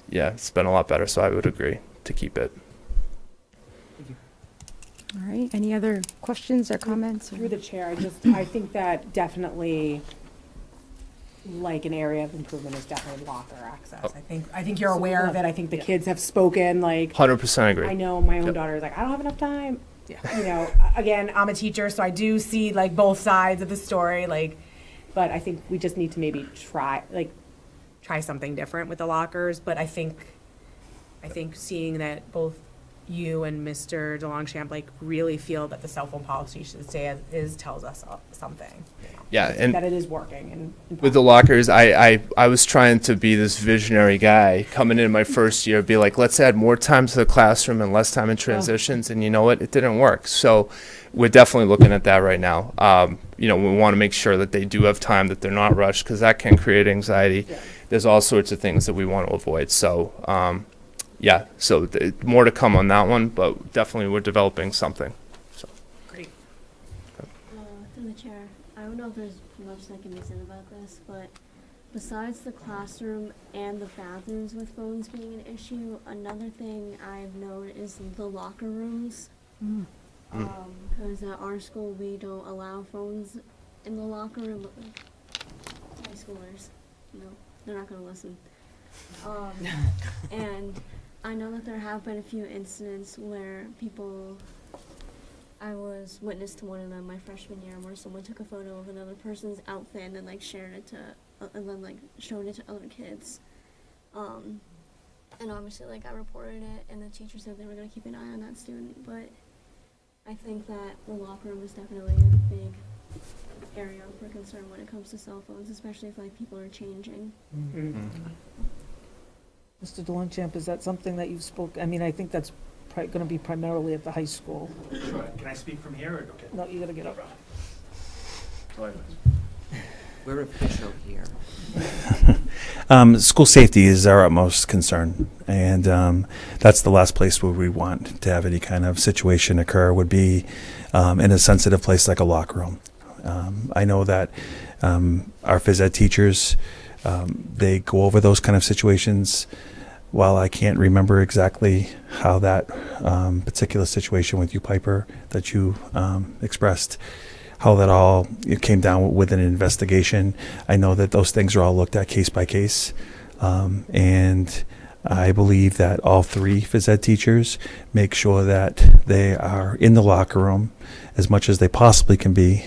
yeah, it's been a lot better, so I would agree to keep it. All right, any other questions or comments? Through the chair, I think that definitely, like, an area of improvement is definitely locker access. I think you're aware of it. I think the kids have spoken, like. 100% agree. I know my own daughter is like, I don't have enough time. You know, again, I'm a teacher, so I do see, like, both sides of the story, like, but I think we just need to maybe try something different with the lockers. But I think seeing that both you and Mr. DeLongchamp, like, really feel that the cell phone policy should stay as is tells us something. Yeah, and that it is working. And with the lockers, I was trying to be this visionary guy coming in my first year, be like, let's add more time to the classroom and less time in transitions, and you know what? It didn't work. So we're definitely looking at that right now. You know, we want to make sure that they do have time, that they're not rushed, because that can create anxiety. Yeah. There's all sorts of things that we want to avoid. So, yeah, so more to come on that one, but definitely we're developing something. So. Great. Through the chair, I don't know if there's much that can be said about this, but besides the classroom and the bathrooms with phones being an issue, another thing I've known is the locker rooms. Because at our school we don't allow phones in the locker room, but high schoolers, you know, they're not going to listen. And I know that there have been a few incidents where I was witness to one of them my freshman year, where someone took a photo of another person's outfit and then, like, shared it and then, like, showed it to other kids. And obviously, like, I reported it, and the teacher said they were going to keep an eye on that student, but I think that the locker room is definitely a big area for concern when it comes to cell phones, especially if, like, people are changing. Mr. DeLongchamp, is that something that you've I mean, I think that's going to be primarily at the high school. Sure. Can I speak from here? Or? Okay. No, you got to get up. We're official here. School safety is our utmost concern, and that's the last place where we want to have any kind of situation occur, would be in a sensitive place like a locker room. I know that our phys ed teachers, they go over those kind of situations. While I can't remember exactly how that particular situation with you, Piper, that you expressed, how that all came down with an investigation, I know that those things are all looked at case by case. And I believe that all three phys ed teachers make sure that they are in the locker room as much as they possibly can be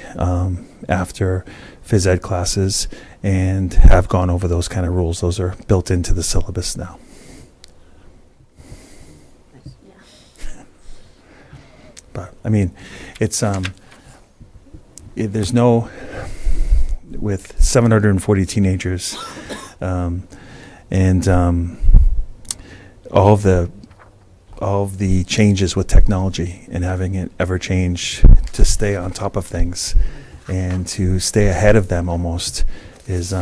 after phys ed classes, and have gone over those kind of rules. Those are built into the syllabus now. But I mean, it's there's no, with 740 teenagers, and all of the changes with technology and having it ever change to stay on top of things, and to stay ahead of them almost is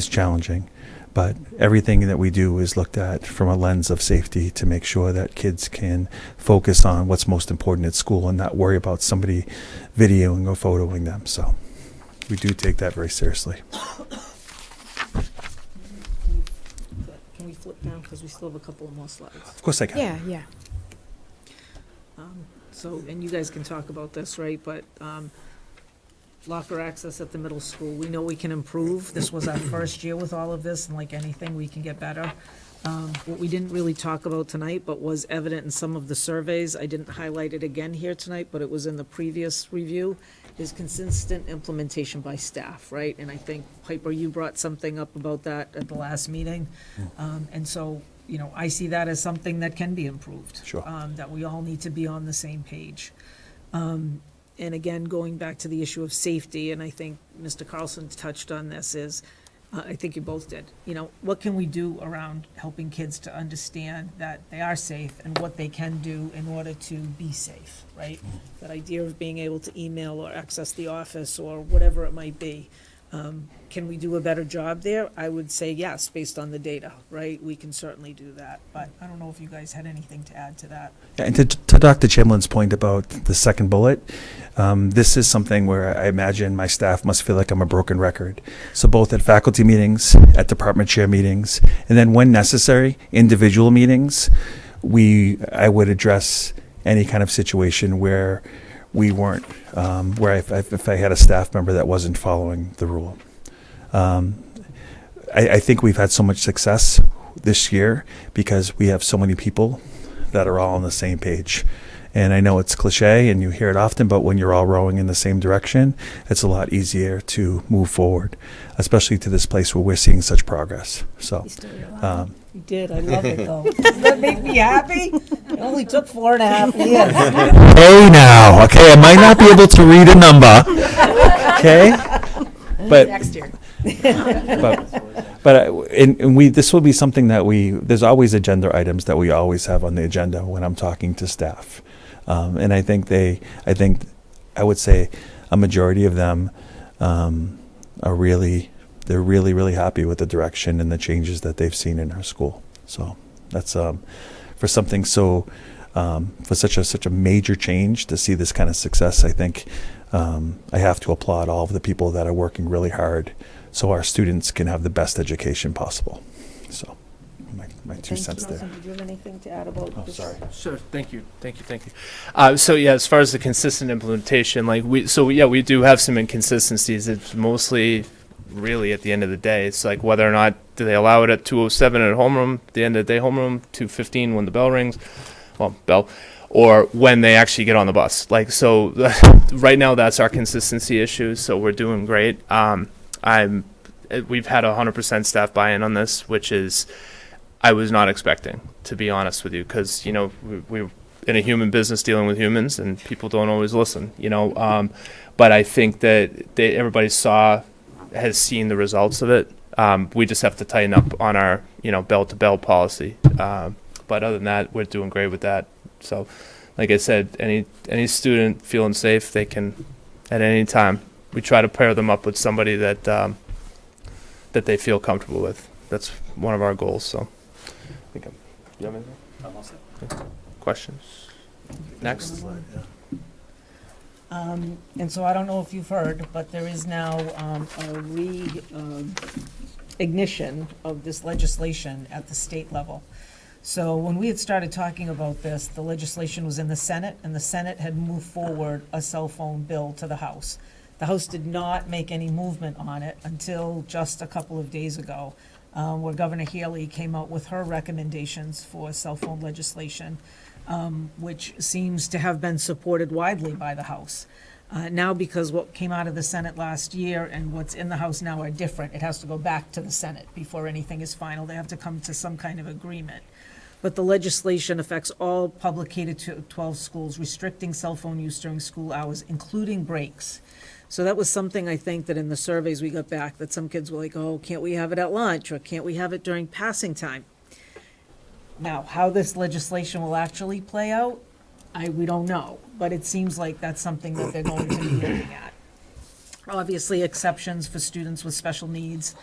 challenging. But everything that we do is looked at from a lens of safety to make sure that kids can focus on what's most important at school and not worry about somebody videoing or photoing them. So we do take that very seriously. Can we flip down, because we still have a couple of more slides? Of course I can. Yeah. So, and you guys can talk about this, right, but locker access at the middle school, we know we can improve. This was our first year with all of this, and like anything, we can get better. What we didn't really talk about tonight, but was evident in some of the surveys, I didn't highlight it again here tonight, but it was in the previous review, is consistent implementation by staff, right? And I think, Piper, you brought something up about that at the last meeting. And so, you know, I see that as something that can be improved. Sure. That we all need to be on the same page. And again, going back to the issue of safety, and I think Mr. Carlson touched on this, is, I think you both did, you know, what can we do around helping kids to understand that they are safe and what they can do in order to be safe, right? That idea of being able to email or access the office or whatever it might be. Can we do a better job there? I would say yes, based on the data, right? We can certainly do that, but I don't know if you guys had anything to add to that. Yeah, and to Dr. Chamberlain's point about the second bullet, this is something where I imagine my staff must feel like I'm a broken record. So both at faculty meetings, at department chair meetings, and then when necessary, individual meetings, I would address any kind of situation where we weren't, where if I had a staff member that wasn't following the rule. I think we've had so much success this year because we have so many people that are all on the same page. And I know it's cliche and you hear it often, but when you're all rowing in the same direction, it's a lot easier to move forward, especially to this place where we're seeing such progress. So, You did, I love it though. Does that make me happy? It only took 4.5 years. hey now, okay, I might not be able to read a number, okay? But Next year. this will be something that there's always agenda items that we always have on the agenda when I'm talking to staff. And I think I would say a majority of them they're really, really happy with the direction and the changes that they've seen in our school. So that's for something so, for such a major change to see this kind of success, I think I have to applaud all of the people that are working really hard so our students can have the best education possible. So my 2 cents there. Did you have anything to add about this? Sorry. Sure. Thank you. So yeah, as far as the consistent implementation, we do have some inconsistencies. It's mostly really at the end of the day. It's like whether or not do they allow it at 2:07 at homeroom, at the end of the day homeroom, 2:15 when the bell rings, or when they actually get on the bus. So right now that's our consistency issue. So we're doing great. We've had 100% staff buy-in on this, which is I was not expecting, to be honest with you, because we're in a human business dealing with humans, and people don't always listen. But I think that everybody has seen the results of it. We just have to tighten up on our bell-to-bell policy. But other than that, we're doing great with that. So, like I said, any student feeling safe, they can at any time. We try to pair them up with somebody that they feel comfortable with. That's one of our goals. So, you have anything? I'm all set. Questions? Next. And so I don't know if you've heard, but there is now a ignition of this legislation at the state level. So when we had started talking about this, the legislation was in the Senate, and the Senate had moved forward a cell phone bill to the House. The House did not make any movement on it until just a couple of days ago, where Governor Haley came out with her recommendations for cell phone legislation, which seems to have been supported widely by the House. Now, because what came out of the Senate last year and what's in the House now are different, it has to go back to the Senate before anything is final. They have to come to some kind of agreement. But the legislation affects all public K-12 schools, restricting cell phone use during school hours, including breaks. So that was something I think that in the surveys we got back, that some kids were like, oh, can't we have it at lunch, or can't we have it during passing time? Now, how this legislation will actually play out, we don't know, but it seems like that's something that they're going to be looking at. obviously exceptions for students with special needs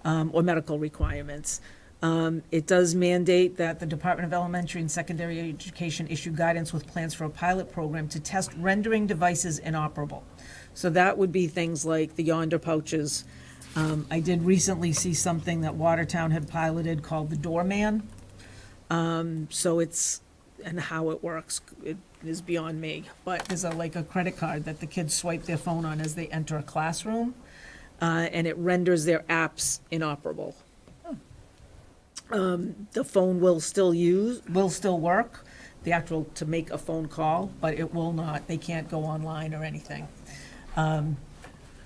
or medical requirements. It does mandate that the Department of Elementary and Secondary Education issue guidance with plans for a pilot program to test rendering devices inoperable. So that would be things like the Yonder pouches. I did recently see something that Watertown had piloted called the Doorman. So it's, and how it works, it is beyond me. But there's like a credit card that the kids swipe their phone on as they enter a classroom, and it renders their apps inoperable. The phone will still work, the actual, to make a phone call, but it will not, they can't go online or anything.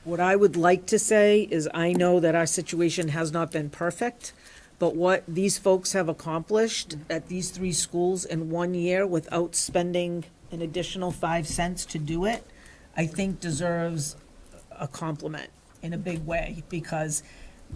What I would like to say is I know that our situation has not been perfect, but what these folks have accomplished at these 3 schools in 1 year without spending an additional 5 cents to do it, I think deserves a compliment in a big way, because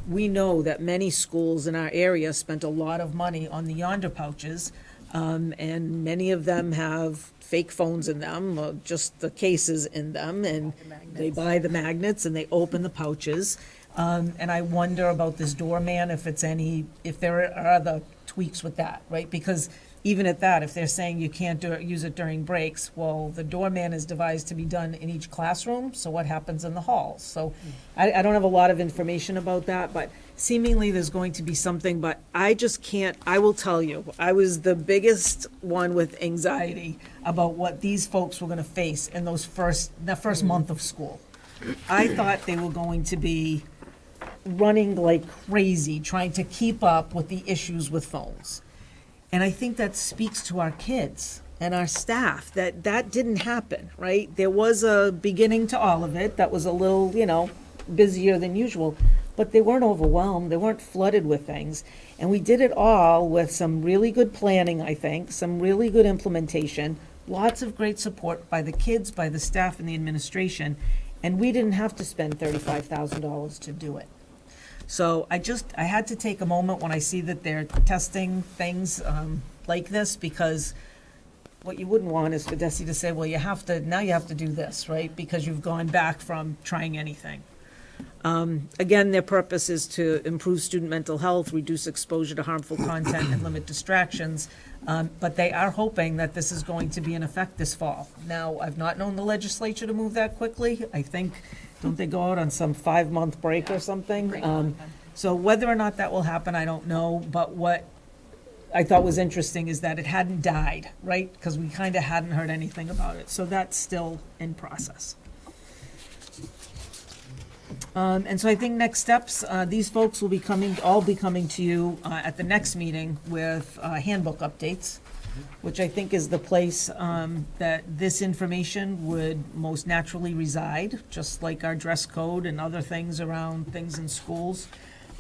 we know that many schools in our area spent a lot of money on the Yonder pouches, and many of them have fake phones in them, or just the cases in them, and they buy the magnets and they open the pouches. And I wonder about this Doorman, if there are other tweaks with that, right? Because even at that, if they're saying you can't use it during breaks, well, the Doorman is devised to be done in each classroom, so what happens in the halls? So I don't have a lot of information about that, but seemingly there's going to be something, but I just can't, I will tell you, I was the biggest one with anxiety about what these folks were gonna face in the first month of school. I thought they were going to be running like crazy, trying to keep up with the issues with phones. And I think that speaks to our kids and our staff, that didn't happen, right? There was a beginning to all of it that was a little, busier than usual, but they weren't overwhelmed, they weren't flooded with things. And we did it all with some really good planning, I think, some really good implementation, lots of great support by the kids, by the staff and the administration, and we didn't have to spend $35,000 to do it. So I had to take a moment when I see that they're testing things like this, because what you wouldn't want is for DESE to say, well, now you have to do this, right? Because you've gone back from trying anything. Again, their purpose is to improve student mental health, reduce exposure to harmful content, and limit distractions. But they are hoping that this is going to be in effect this fall. Now, I've not known the legislature to move that quickly. I think, don't they go out on some 5-month break or something? So whether or not that will happen, I don't know. But what I thought was interesting is that it hadn't died, right? Because we kind of hadn't heard anything about it. So that's still in process. And so I think next steps, these folks will be coming to you at the next meeting with handbook updates, which I think is the place that this information would most naturally reside, just like our dress code and other things around things in schools.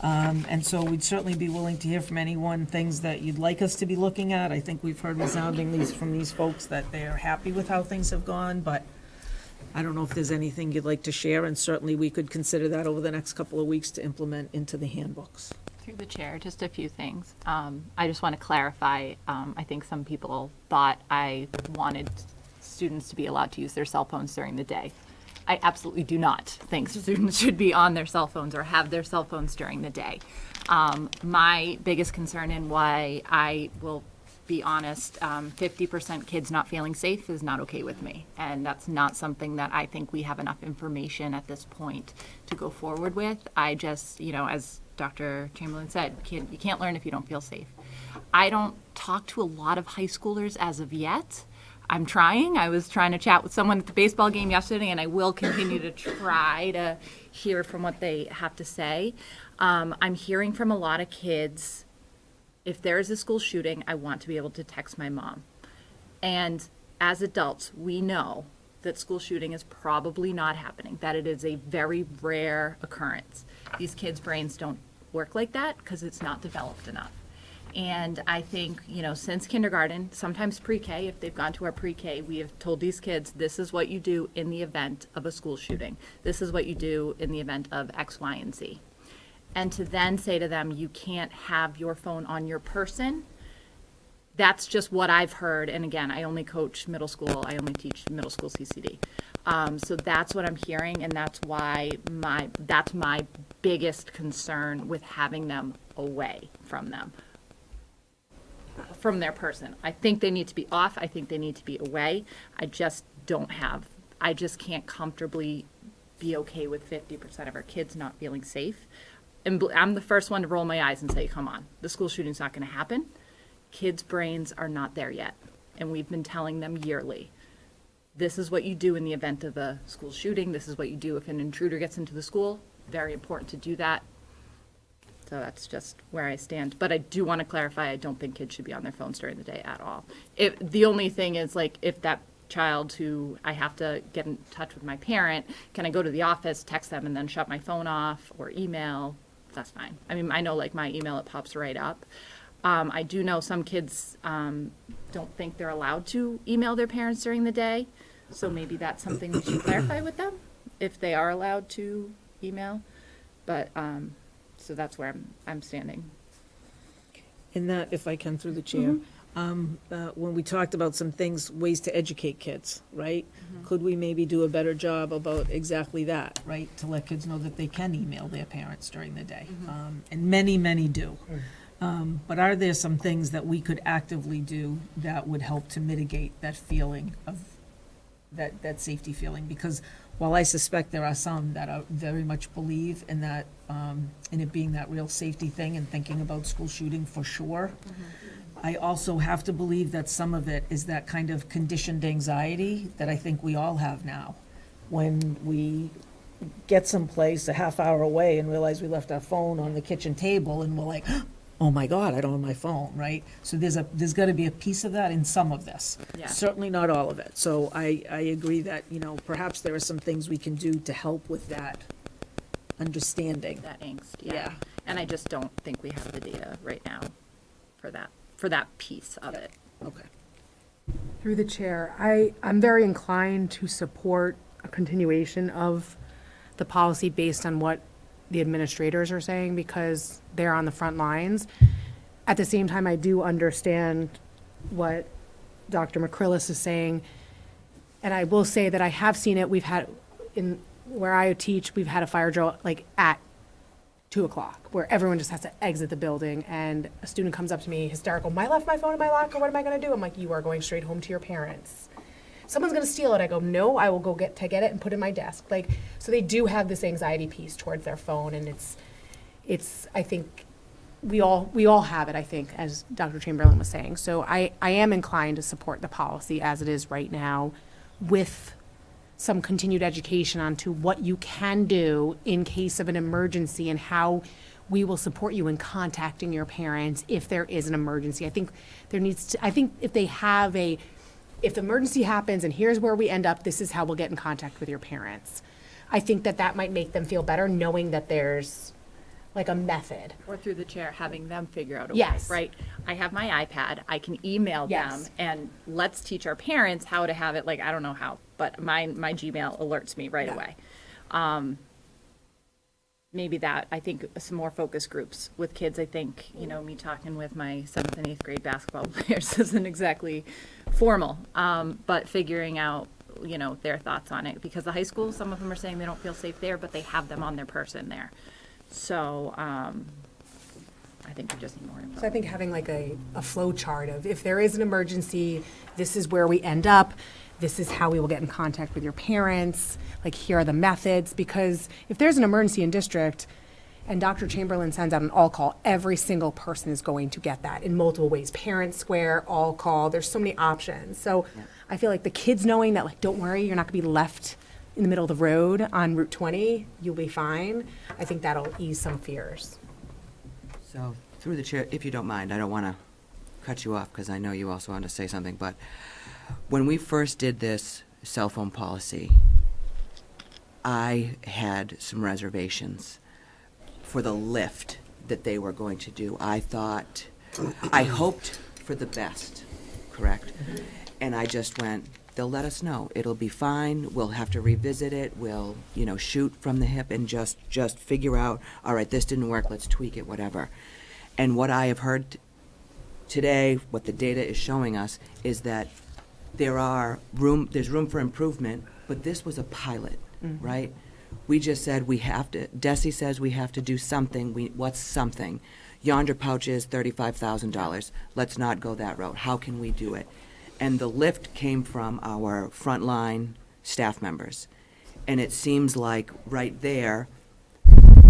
And so we'd certainly be willing to hear from anyone, things that you'd like us to be looking at. I think we've heard resoundingly from these folks that they're happy with how things have gone, but I don't know if there's anything you'd like to share, and certainly we could consider that over the next couple of weeks to implement into the handbooks. Through the chair, just a few things. I just want to clarify, I think some people thought I wanted students to be allowed to use their cell phones during the day. I absolutely do not think students should be on their cell phones or have their cell phones during the day. My biggest concern, and why I will be honest, 50% kids not feeling safe is not okay with me. And that's not something that I think we have enough information at this point to go forward with. I just, as Dr. Chamberlain said, you can't learn if you don't feel safe. I don't talk to a lot of high schoolers as of yet. I'm trying. I was trying to chat with someone at the baseball game yesterday, and I will continue to try to hear from what they have to say. I'm hearing from a lot of kids, if there is a school shooting, I want to be able to text my mom. And as adults, we know that school shooting is probably not happening, that it is a very rare occurrence. These kids' brains don't work like that because it's not developed enough. And I think, since kindergarten, sometimes pre-K, if they've gone to our pre-K, we have told these kids, this is what you do in the event of a school shooting. This is what you do in the event of X, Y, and Z. And to then say to them, you can't have your phone on your person, that's just what I've heard. And again, I only coach middle school. I only teach middle school CCD. So that's what I'm hearing, and that's why that's my biggest concern with having them away from them, from their person. I think they need to be off. I think they need to be away. I just can't comfortably be okay with 50% of our kids not feeling safe. And I'm the first one to roll my eyes and say, come on, the school shooting's not going to happen. Kids' brains are not there yet. And we've been telling them yearly, this is what you do in the event of a school shooting. This is what you do if an intruder gets into the school. Very important to do that. So that's just where I stand. But I do want to clarify, I don't think kids should be on their phones during the day at all. The only thing is, like, if that child who I have to get in touch with my parent, can I go to the office, text them, and then shut my phone off, or email? That's fine. I mean, I know, like, my email, it pops right up. I do know some kids don't think they're allowed to email their parents during the day. So maybe that's something we should clarify with them, if they are allowed to email. But, so that's where I'm standing. In that, if I can, through the chair, when we talked about some things, ways to educate kids, right? Could we maybe do a better job about exactly that, right? To let kids know that they can email their parents during the day. And many, many do. But are there some things that we could actively do that would help to mitigate that feeling of, that safety feeling? Because while I suspect there are some that are very much believe in that, in it being that real safety thing and thinking about school shooting for sure, I also have to believe that some of it is that kind of conditioned anxiety that I think we all have now. When we get someplace a half hour away and realize we left our phone on the kitchen table and we're like, oh my God, I don't have my phone, right? So there's got to be a piece of that in some of this. Yeah. Certainly not all of it. So I agree that, perhaps there are some things we can do to help with that understanding. That angst, yeah. And I just don't think we have the data right now for that piece of it. Okay. Through the chair, I'm very inclined to support a continuation of the policy based on what the administrators are saying, because they're on the front lines. At the same time, I do understand what Dr. McCrillis is saying. And I will say that I have seen it. We've had, where I teach, we've had a fire drill like at 2:00, where everyone just has to exit the building, and a student comes up to me hysterical, I left my phone in my locker, what am I gonna do? I'm like, you are going straight home to your parents. Someone's gonna steal it. I go, no, I will go get it and put it in my desk. Like, so they do have this anxiety piece towards their phone, and it's I think we all have it, I think, as Dr. Chamberlain was saying. So I am inclined to support the policy as it is right now, with some continued education onto what you can do in case of an emergency and how we will support you in contacting your parents if there is an emergency. I think if the emergency happens and here's where we end up, this is how we'll get in contact with your parents. I think that might make them feel better, knowing that there's like a method. Or through the chair, having them figure out a Yes. way, right? I have my iPad, I can email Yes. them, and let's teach our parents how to have it, like, I don't know how, but my Gmail alerts me right away. Maybe that, I think some more focus groups with kids. I think, me talking with my 7th and 8th grade basketball players isn't exactly formal, but figuring out, their thoughts on it. Because the high school, some of them are saying they don't feel safe there, but they have them on their person there. So I think we just need more info. So I think having like a flow chart of, if there is an emergency, this is where we end up, this is how we will get in contact with your parents, like here are the methods, because if there's an emergency in district and Dr. Chamberlain sends out an all call, every single person is going to get that in multiple ways. Parent Square, all call, there's so many options. So I feel like the kids knowing that, like, don't worry, you're not gonna be left in the middle of the road on Route 20, you'll be fine. I think that'll ease some fears. So, through the chair, if you don't mind, I don't want to cut you off because I know you also want to say something, but when we first did this cell phone policy, I had some reservations for the lift that they were going to do. I hoped for the best, correct? And I just went, they'll let us know. It'll be fine. We'll have to revisit it. We'll, shoot from the hip and just figure out, all right, this didn't work, let's tweak it, whatever. And what I have heard today, what the data is showing us, is that there's room for improvement but this was a pilot, right? We just said we have to, Desi says we have to do something. What's something? Yonder pouch is $35,000. Let's not go that route. How can we do it? And the lift came from our frontline staff members. And it seems like right there,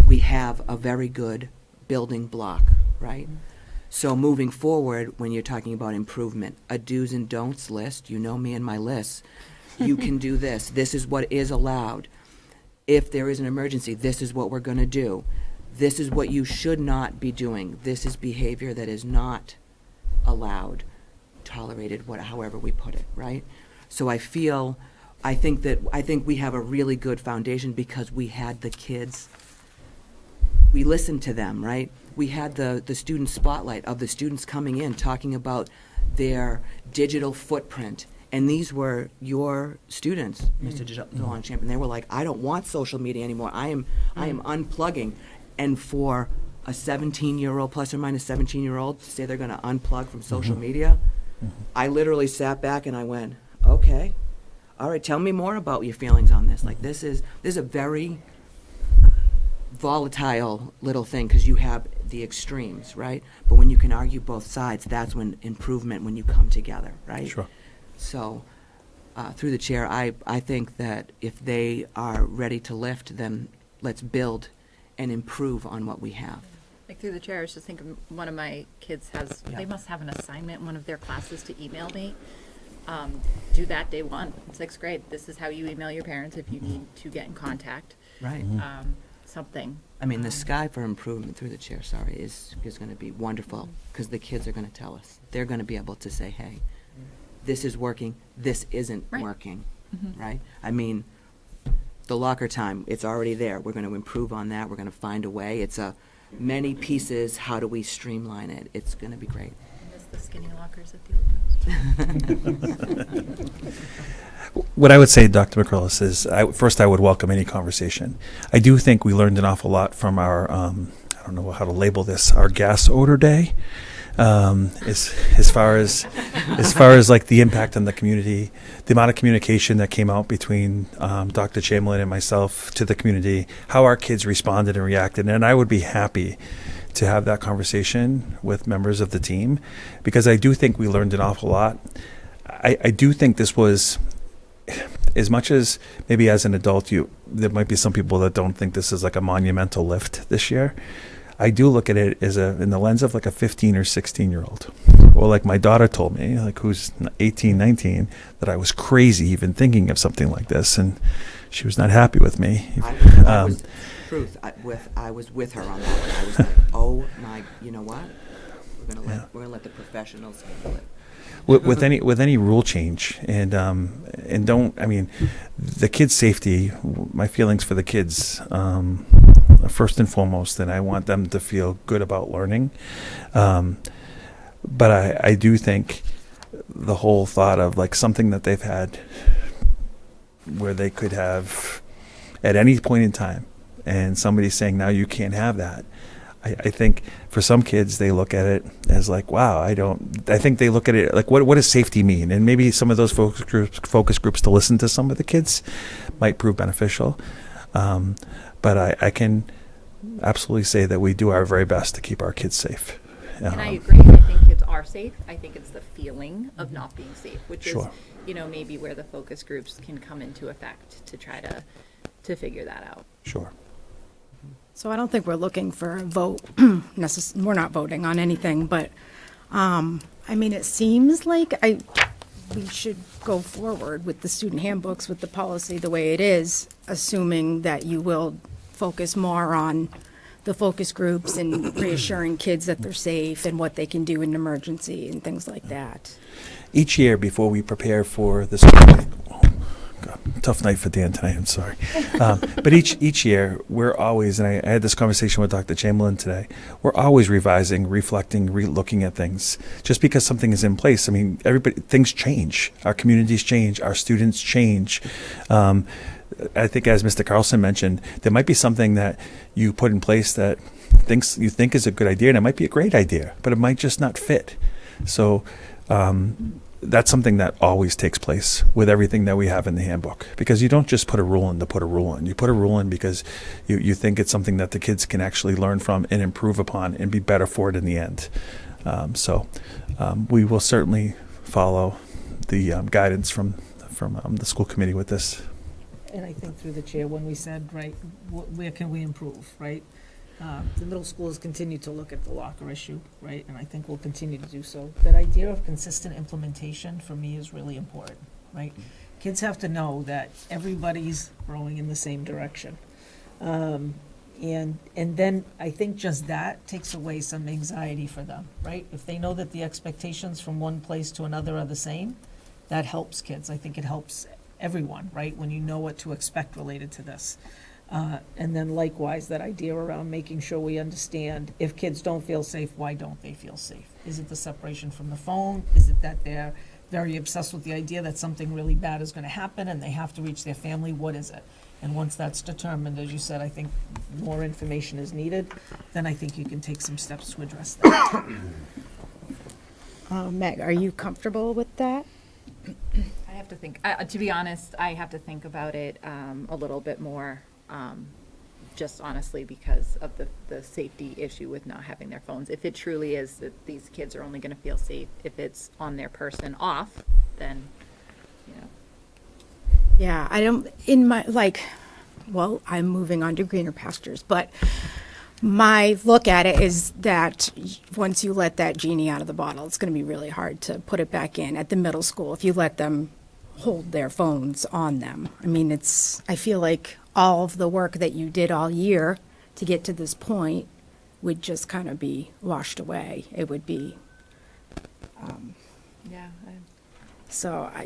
we have a very good building block, right? So moving forward, when you're talking about improvement, a do's and don'ts list, you know me and my lists. You can do this. This is what is allowed. If there is an emergency, this is what we're going to do. This is what you should not be doing. This is behavior that is not allowed, tolerated, however we put it, right? So I think we have a really good foundation because we had the kids. We listened to them, right? We had the student spotlight of the students coming in, talking about their digital footprint. And these were your students, Mr. DeLong Champion. They were like, I don't want social media anymore. I am unplugging. And for a 17-year-old, plus or minus 17-year-old, to say they're going to unplug from social media, I literally sat back and I went, okay, all right, tell me more about your feelings on this. Like, this is a very volatile little thing because you have the extremes, right? But when you can argue both sides, that's when improvement, when you come together, right? Sure. So, through the chair, I think that if they are ready to lift, then let's build and improve on what we have. Like through the chair, I was just thinking one of my kids has, they must have an assignment in one of their classes to email me. Do that day one, in sixth grade. This is how you email your parents if you need to get in contact. Right. Something. I mean, the sky for improvement, through the chair, sorry, is going to be wonderful because the kids are going to tell us. They're going to be able to say, hey, this is working, this isn't working, right? I mean, the locker time, it's already there. We're going to improve on that. We're going to find a way. It's many pieces. How do we streamline it? It's going to be great. I miss the skinny lockers at the old house. What I would say, Dr. McCrillis, is first I would welcome any conversation. I do think we learned an awful lot from our, I don't know how to label this, our gas odor day. As far as like the impact on the community, the amount of communication that came out between Dr. Chamberlain and myself to the community, how our kids responded and reacted, and I would be happy to have that conversation with members of the team because I do think we learned an awful lot. I do think this was, as much as maybe as an adult, there might be some people that don't think this is like a monumental lift this year. I do look at it as in the lens of like a 15 or 16-year-old. Or like my daughter told me, like who's 18, 19, that I was crazy even thinking of something like this, and she was not happy with me. I was with her on that one. I was like, oh my, you know what? We're gonna let the professionals handle it. With any rule change, and don't, I mean, the kids' safety, my feelings for the kids, first and foremost, and I want them to feel good about learning. But I do think the whole thought of like something that they've had where they could have at any point in time, and somebody's saying, now you can't have that. I think for some kids, they look at it as like, wow, I think they look at it like, what does safety mean? And maybe some of those focus groups to listen to some of the kids might prove beneficial. But I can absolutely say that we do our very best to keep our kids safe. And I agree. I think kids are safe. I think it's the feeling of not being safe, which is, maybe where the focus groups can come into effect to try to figure that out. Sure. So I don't think we're looking for a vote. We're not voting on anything, but I mean, it seems like we should go forward with the student handbooks, with the policy the way it is, assuming that you will focus more on the focus groups and reassuring kids that they're safe and what they can do in an emergency and things like that. Each year before we prepare for the school, tough night for Dan tonight, I'm sorry. But each year, we're always, and I had this conversation with Dr. Chamberlain today, we're always revising, reflecting, re-looking at things. Just because something is in place, I mean, things change. Our communities change. Our students change. I think, as Mr. Carlson mentioned, there might be something that you put in place that you think is a good idea, and it might be a great idea, but it might just not fit. So that's something that always takes place with everything that we have in the handbook, because you don't just put a rule in to put a rule in. You put a rule in because you think it's something that the kids can actually learn from and improve upon and be better for it in the end. We will certainly follow the guidance from the school committee with this. And I think through the chair, when we said, right, where can we improve, right? The middle schools continue to look at the locker issue, right? And I think we'll continue to do so. That idea of consistent implementation for me is really important, right? Kids have to know that everybody's rowing in the same direction. And then I think just that takes away some anxiety for them, right? If they know that the expectations from one place to another are the same, that helps kids. I think it helps everyone, right? When you know what to expect related to this. And then likewise, that idea around making sure we understand if kids don't feel safe, why don't they feel safe? Is it the separation from the phone? Is it that they're very obsessed with the idea that something really bad is going to happen and they have to reach their family? What is it? And once that's determined, as you said, I think more information is needed, then I think you can take some steps to address that. Meg, are you comfortable with that? I have to think, to be honest, I have to think about it a little bit more, just honestly because of the safety issue with not having their phones. If it truly is that these kids are only going to feel safe if it's on their person off, then, you know. Yeah, I don't, well, I'm moving on to greener pastures, but my look at it is that once you let that genie out of the bottle, it's going to be really hard to put it back in at the middle school if you let them hold their phones on them. I mean, I feel like all of the work that you did all year to get to this point would just kind of be washed away. It would be,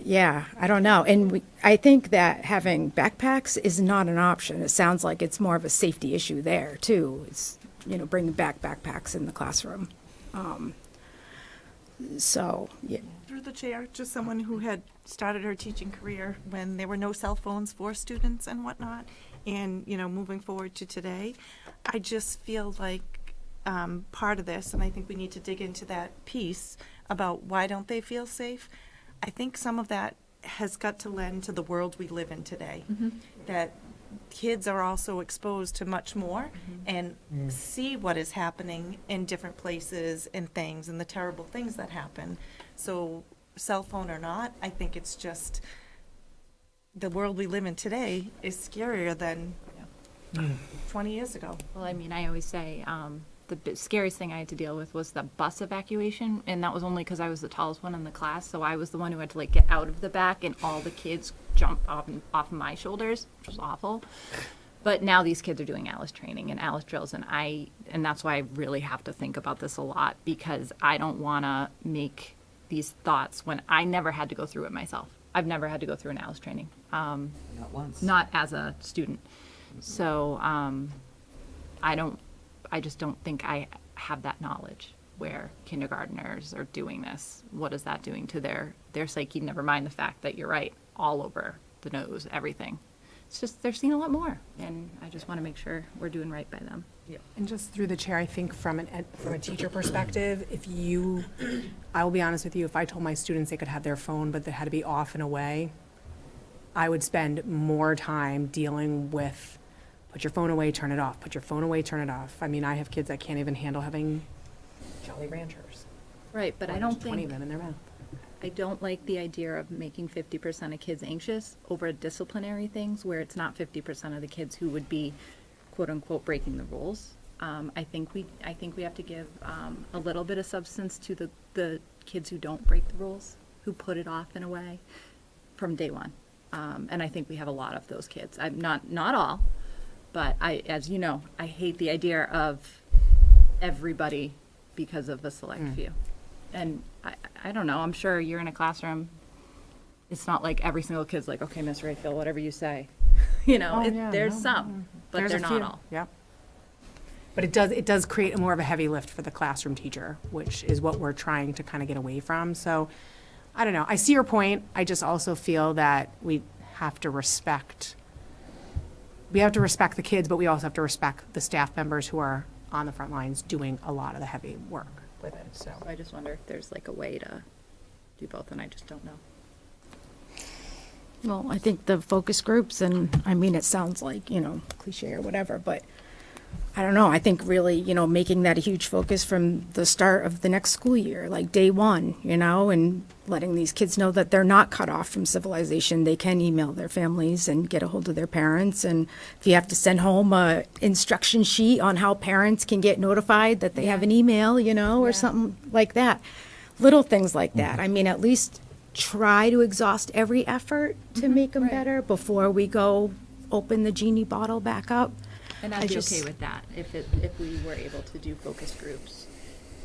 yeah, I don't know. And I think that having backpacks is not an option. It sounds like it's more of a safety issue there too. It's, bringing back backpacks in the classroom. Yeah. Through the chair, just someone who had started her teaching career when there were no cell phones for students and whatnot, and, moving forward to today, I just feel like part of this, and I think we need to dig into that piece about why don't they feel safe. I think some of that has got to lend to the world we live in today, that kids are also exposed to much more and see what is happening in different places and things and the terrible things that happen. So cell phone or not, I think it's just the world we live in today is scarier than 20 years ago. Well, I mean, I always say the scariest thing I had to deal with was the bus evacuation, and that was only because I was the tallest one in the class, so I was the one who had to get out of the back, and all the kids jump off of my shoulders, which was awful. But now these kids are doing Alice training and Alice drills, and that's why I really have to think about this a lot, because I don't want to make these thoughts when I never had to go through it myself. I've never had to go through an Alice training. Not once. Not as a student. So I just don't think I have that knowledge where kindergartners are doing this. What is that doing to their psyche? Never mind the fact that you're right, all over the nose, everything. It's just they're seeing a lot more, and I just want to make sure we're doing right by them. And just through the chair, I think from a teacher perspective, I will be honest with you, if I told my students they could have their phone, but they had to be off and away, I would spend more time dealing with put your phone away, turn it off, put your phone away, turn it off. I mean, I have kids that can't even handle having Jolly Ranchers. Right, but Or I don't there's 20 think, of them in their mouth. I don't like the idea of making 50% of kids anxious over disciplinary things where it's not 50% of the kids who would be quote unquote breaking the rules. I think we have to give a little bit of substance to the kids who don't break the rules, who put it off in a way from day one. And I think we have a lot of those kids. I'm not all, but as you know, I hate the idea of everybody because of a select few. And I don't know, I'm sure you're in a classroom, it's not like every single kid's like, okay, Miss Rayfield, whatever you say. There's some, but There's they're a not few. all. Yep. But it does create more of a heavy lift for the classroom teacher, which is what we're trying to kind of get away from. So, I don't know. I see your point. I just also feel that we have to respect the kids, but we also have to respect the staff members who are on the front lines doing a lot of the heavy work with it. So I just wonder if there's like a way to do both, and I just don't know. Well, I think the focus groups, and I mean, it sounds like, cliche or whatever, but I don't know. I think really, making that a huge focus from the start of the next school year, like day one, and letting these kids know that they're not cut off from civilization. They can email their families and get a hold of their parents. And if you have to send home a instruction sheet on how parents can get notified that they have an email, or something like that. Little things like that. I mean, at least try to exhaust every effort to make them better before we go open the genie bottle back up. And I'd be okay with that if we were able to do focus groups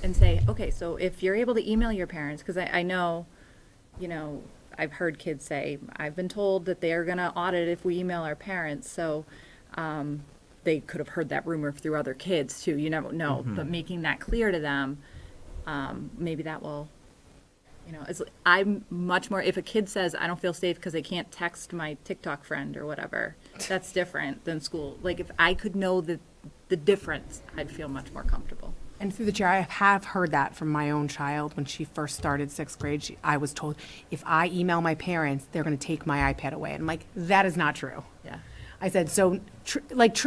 and say, okay, so if you're able to email your parents, because I know, I've heard kids say, I've been told that they're going to audit if we email our parents. So they could have heard that rumor through other kids too. You never know. But making that clear to them, maybe that will, I'm much more, if a kid says, I don't feel safe because I can't text my TikTok friend or whatever, that's different than school. Like, if I could know the difference, I'd feel much more comfortable. And through the chair, I have heard that from my own child. When she first started 6th grade, I was told, if I email my parents, they're going to take my iPad away. And I'm like, that is not true. Yeah. I said,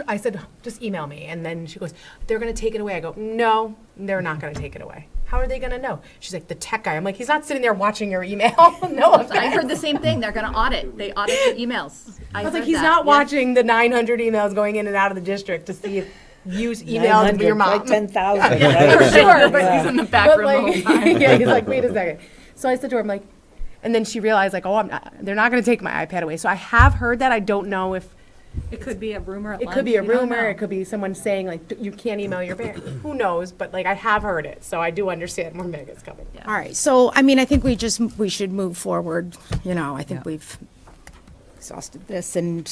I said, just email me. And then she goes, they're going to take it away. I go, no, they're not going to take it away. How are they going to know? She's like, the tech guy. I'm like, he's not sitting there watching your email. No offense. I heard the same thing. They're going to audit. They audit the emails. I was like, he's not watching the 900 emails going in and out of the district to see if you emailed your mom. Like 10,000, For right? sure, but he's in the back room the whole time. Yeah, he's like, wait a second. So I said to her, I'm like, and then she realized, like, they're not going to take my iPad away. So I have heard that. I don't know if It could be a rumor at it lunch. could be a You don't rumor. know. It could be someone saying, like, you can't email your parents. Who knows? But, like, I have heard it. So I do understand where Megan's coming from. All right. So, I mean, I think we should move forward. I think we've exhausted this and,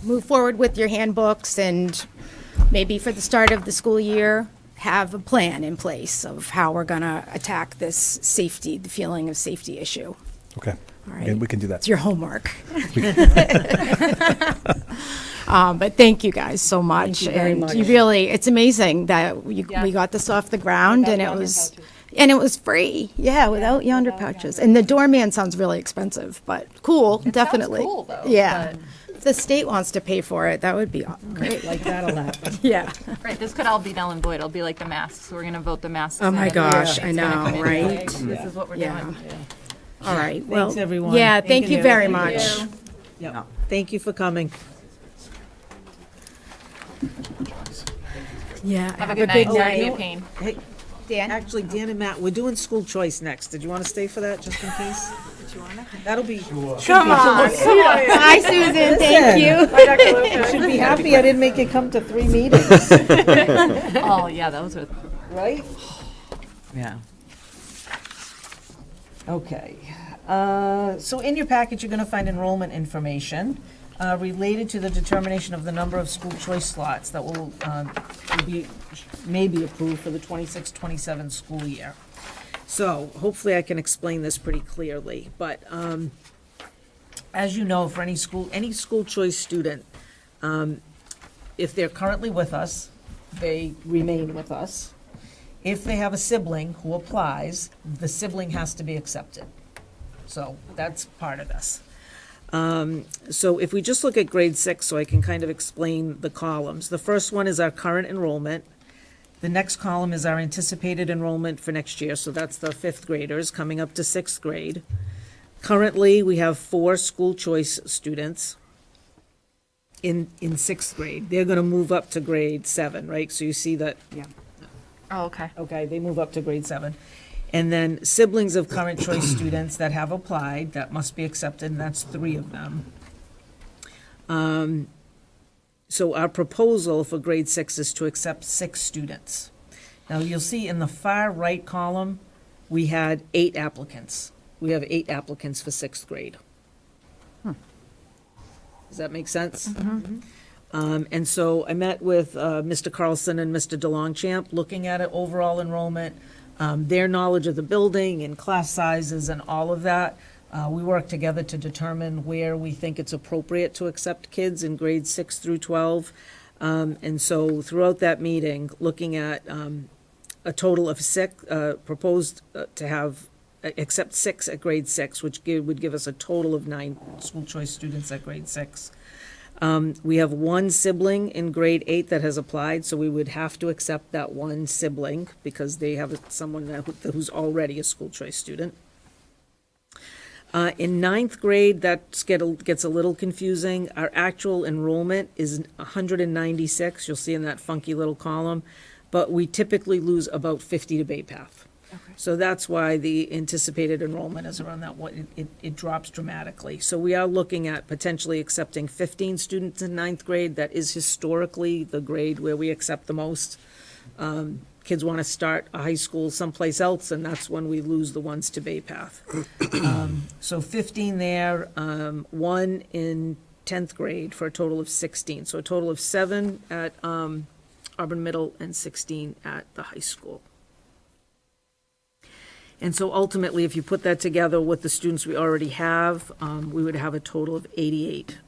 move forward with your handbooks and maybe for the start of the school year, have a plan in place of how we're going to attack this safety, the feeling of safety issue. Okay. All Okay, right. we can do that. It's your homework. But thank you guys so much. you very And much. you really, it's amazing that we got this off the ground and it was free. Yeah, without yonder pouches. And the doorman sounds really expensive, but cool, definitely. cool, though, Yeah. If the state wants to pay for it, that would be great. Like that'll happen. Yeah. Right, this could all be null and void. It'll be like the masks. We're going to vote the masks. Oh my in. gosh, It's I gonna know, come in right? anyway. This is what we're Yeah. doing. All right. Well, Thanks, everyone. Yeah, thank you very Thank much. you. Yep. Thank you for coming. Yeah. Have a good night. Sorry to be a pain. Hey, Dan? actually, Dan and Matt, we're doing school choice next. Did you want to stay for that, just in case? That'll be. Come on. Hi, Susan. Thank you. You should be happy I didn't make you come to 3 meetings, Oh, yeah, those are. right? Yeah. Okay. So in your package, you're going to find enrollment information related to the determination of the number of school choice slots that may be approved for the 26-27 school year. So hopefully I can explain this pretty clearly, but as you know, for any school choice student, if they're currently with us, they remain with us. If they have a sibling who applies, the sibling has to be accepted. So that's part of this. So if we just look at grade 6, so I can kind of explain the columns. The first one is our current enrollment. The next column is our anticipated enrollment for next year, so that's the 5th graders coming up to 6th grade. Currently, we have 4 school choice students in 6th grade. They're going to move up to grade 7, right? So you see that. Yeah. Oh, okay. Okay, they move up to grade 7. And then siblings of current choice students that have applied, that must be accepted, and that's 3 of them. So our proposal for grade 6 is to accept 6 students. Now, you'll see in the far right column, we had 8 applicants. We have 8 applicants for 6th grade. Does that make sense? And so I met with Mr. Carlson and Mr. DeLongchamp, looking at it, overall enrollment, their knowledge of the building and class sizes and all of that. We work together to determine where we think it's appropriate to accept kids in grades 6 through 12. And so throughout that meeting, looking at a total of 6, proposed to have accept 6 at grade 6, which would give us a total of 9 school choice students at grade 6. We have 1 sibling in grade 8 that has applied, so we would have to accept that 1 sibling because they have someone who's already a school choice student. In 9th grade, that gets a little confusing. Our actual enrollment is 196, you'll see in that funky little column, but we typically lose about 50 to Bay Path. So that's why the anticipated enrollment is around that one. It drops dramatically. So we are looking at potentially accepting 15 students in 9th grade. That is historically the grade where we accept the most. Kids want to start a high school someplace else, and that's when we lose the ones to Bay Path. So 15 there, 1 in 10th grade for a total of 16. So a total of 7 at Auburn Middle and 16 at the high school. And so ultimately, if you put that together with the students we already have, we would have a total of 88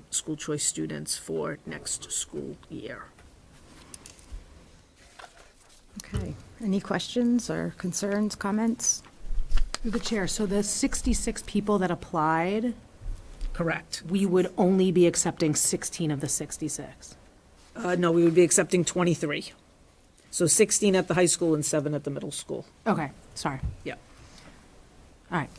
school choice students for next school year. Okay. Any questions or concerns, comments? Through the chair, so the 66 people that applied, Correct. we would only be accepting 16 of the 66. No, we would be accepting 23. So 16 at the high school and 7 at the middle school. Okay, sorry. Yeah. All right.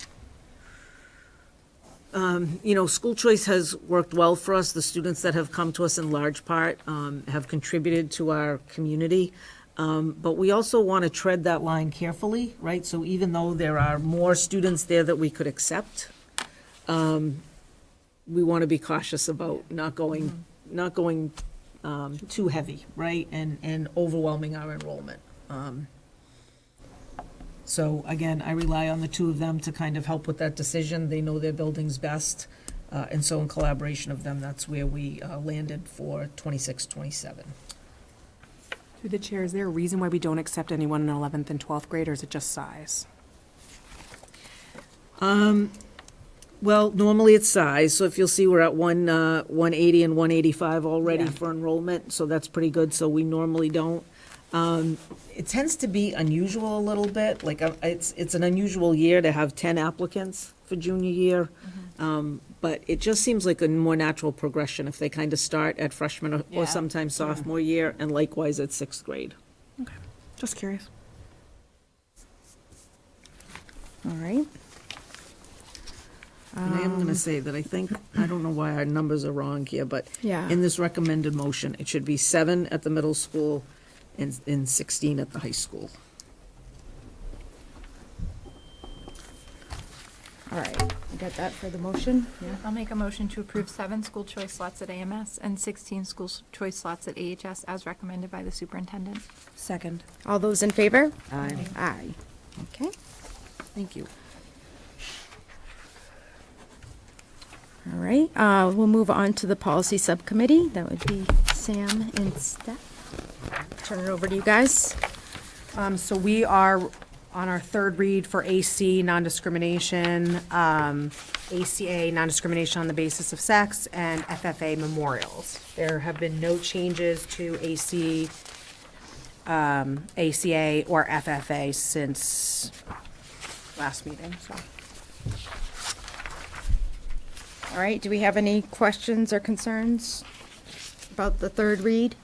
School choice has worked well for us. The students that have come to us in large part have contributed to our community. But we also want to tread that line carefully, right? So even though there are more students there that we could accept, we want to be cautious about not going too heavy, right? And overwhelming our enrollment. So again, I rely on the 2 of them to kind of help with that decision. They know their buildings best. And so in collaboration of them, that's where we landed for 26, 27. Through the chair, is there a reason why we don't accept anyone in 11th and 12th grade, or is it just size? Well, normally it's size, so if you'll see, we're at 180 and 185 already for enrollment, so that's pretty good, so we normally don't. It tends to be unusual a little bit, like, it's an unusual year to have 10 applicants for junior year, but it just seems like a more natural progression if they kind of start at freshman or sometimes sophomore year, and likewise at 6th grade. Okay, just curious. All right. And I am going to say that I don't know why our numbers are wrong here, but Yeah. in this recommended motion, it should be 7 at the middle school and 16 at the high school. All right. You got that for the motion? Yeah. I'll make a motion to approve 7 school choice slots at AMS and 16 school choice slots at AHS as recommended by the superintendent. Second. All those in favor? Aye. Aye. Okay. Thank you. All right. We'll move on to the policy subcommittee. That would be Sam and Steph. Turn it over to you guys. So we are on our 3rd read for AC, non-discrimination, ACA, non-discrimination on the basis of sex, and FFA memorials. There have been no changes to AC, ACA, or FFA since last meeting, so. All right. Do we have any questions or concerns about the 3rd read?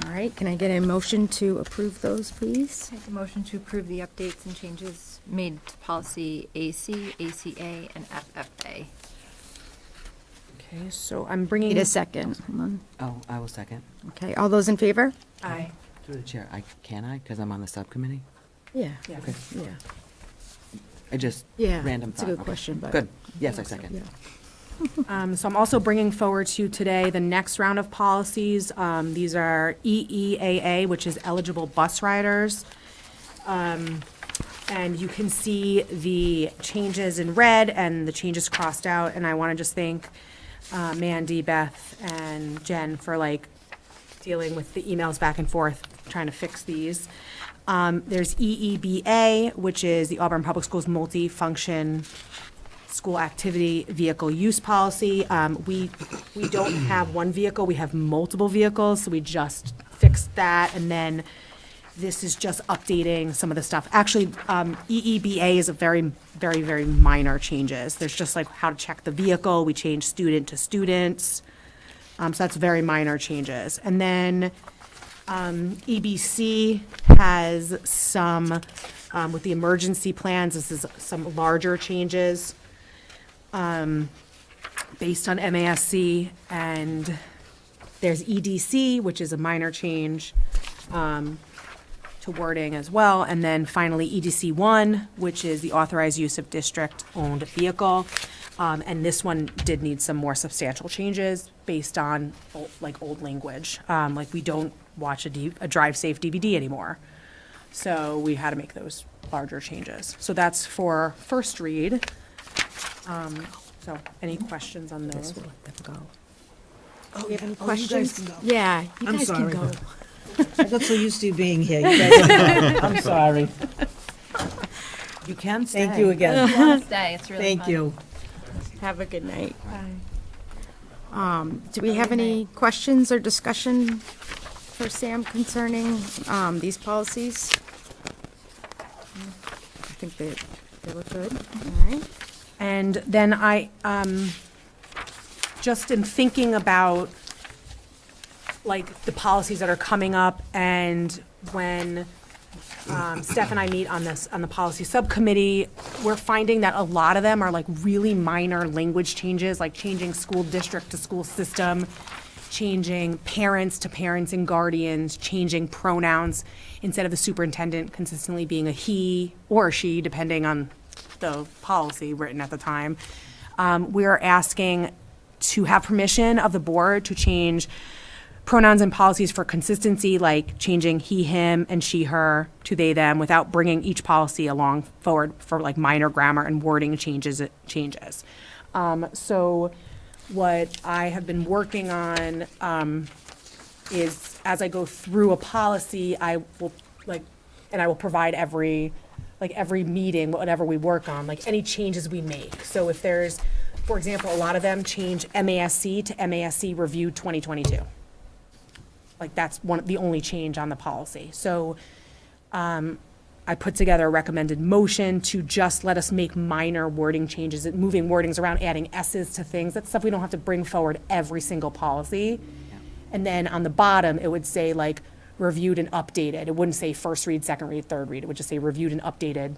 All right. Can I get a motion to approve those, please? Make a motion to approve the updates and changes made to policy AC, ACA, and FFA. Okay, so I'm bringing. Need a second. Hold on. Oh, I will second. Okay. All those in favor? Aye. Through the chair, can I? Because I'm on the subcommittee? Yeah. Yeah. Okay. Yeah. I just, Yeah. random It's a thought. good Okay. question, but. Good. Yes, I second. Yeah. So I'm also bringing forward to you today the next round of policies. These are EEAA, which is eligible bus riders. And you can see the changes in red and the changes crossed out. And I want to just thank Mandy, Beth, and Jen for dealing with the emails back and forth, trying to fix these. There's EEBA, which is the Auburn Public Schools multi-function school activity vehicle use policy. We don't have one vehicle, we have multiple vehicles, so we just fixed that. And then this is just updating some of the stuff. Actually, EEBA is a very, very, very minor changes. There's just like how to check the vehicle. We changed student to students. So that's very minor changes. And then EBC has some, with the emergency plans, this is some larger changes based on MASC. And there's EDC, which is a minor change to wording as well. And then finally EDC 1, which is the authorized use of district-owned vehicle. And this one did need some more substantial changes based on old language. Like we don't watch a Drive Safe DVD anymore. So we had to make those larger changes. So that's for first read. So any questions on those? Do you have any You guys questions? can go. Yeah, you I'm guys can sorry. go. I got so used to you being here. You guys can go. I'm sorry. You can stay. Thank you again. Stay, it's really Thank fun. you. Have a good night. Do we have any questions or discussion for Sam concerning these policies? I think they look good. All right. And then I, just in thinking about like the policies that are coming up and when Steph and I meet on the policy subcommittee, we're finding that a lot of them are like really minor language changes, like changing school district to school system, changing parents to parents and guardians, changing pronouns instead of the superintendent consistently being a he or a she, depending on the policy written at the time. We're asking to have permission of the board to change pronouns and policies for consistency, like changing he, him, and she, her to they, them, without bringing each policy along forward for like minor grammar and wording changes. So what I have been working on is as I go through a policy, I will provide every meeting, whatever we work on, like any changes we make. So if there's, for example, a lot of them change MASC to MASC Reviewed 2022. Like that's the only change on the policy. So I put together a recommended motion to just let us make minor wording changes, moving wordings around, adding S's to things. That's stuff we don't have to bring forward every single policy. And then on the bottom, it would say like reviewed and updated. It wouldn't say first read, second read, third read. It would just say reviewed and updated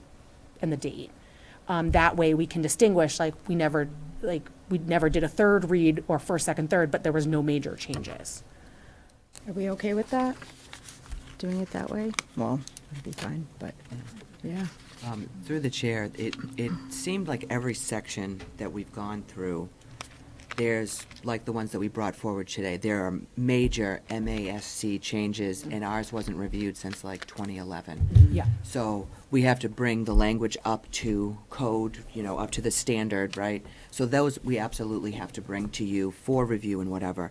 and the date. That way we can distinguish, like we never did a third read or first, second, third, but there was no major changes. Are we okay with that? Doing it that way? Well, it'd be fine, but yeah. Through the chair, it seemed like every section that we've gone through, there's, like the ones that we brought forward today, there are major MASC changes, and ours wasn't reviewed since like 2011. Yeah. So we have to bring the language up to code, up to the standard, right? So those we absolutely have to bring to you for review and whatever.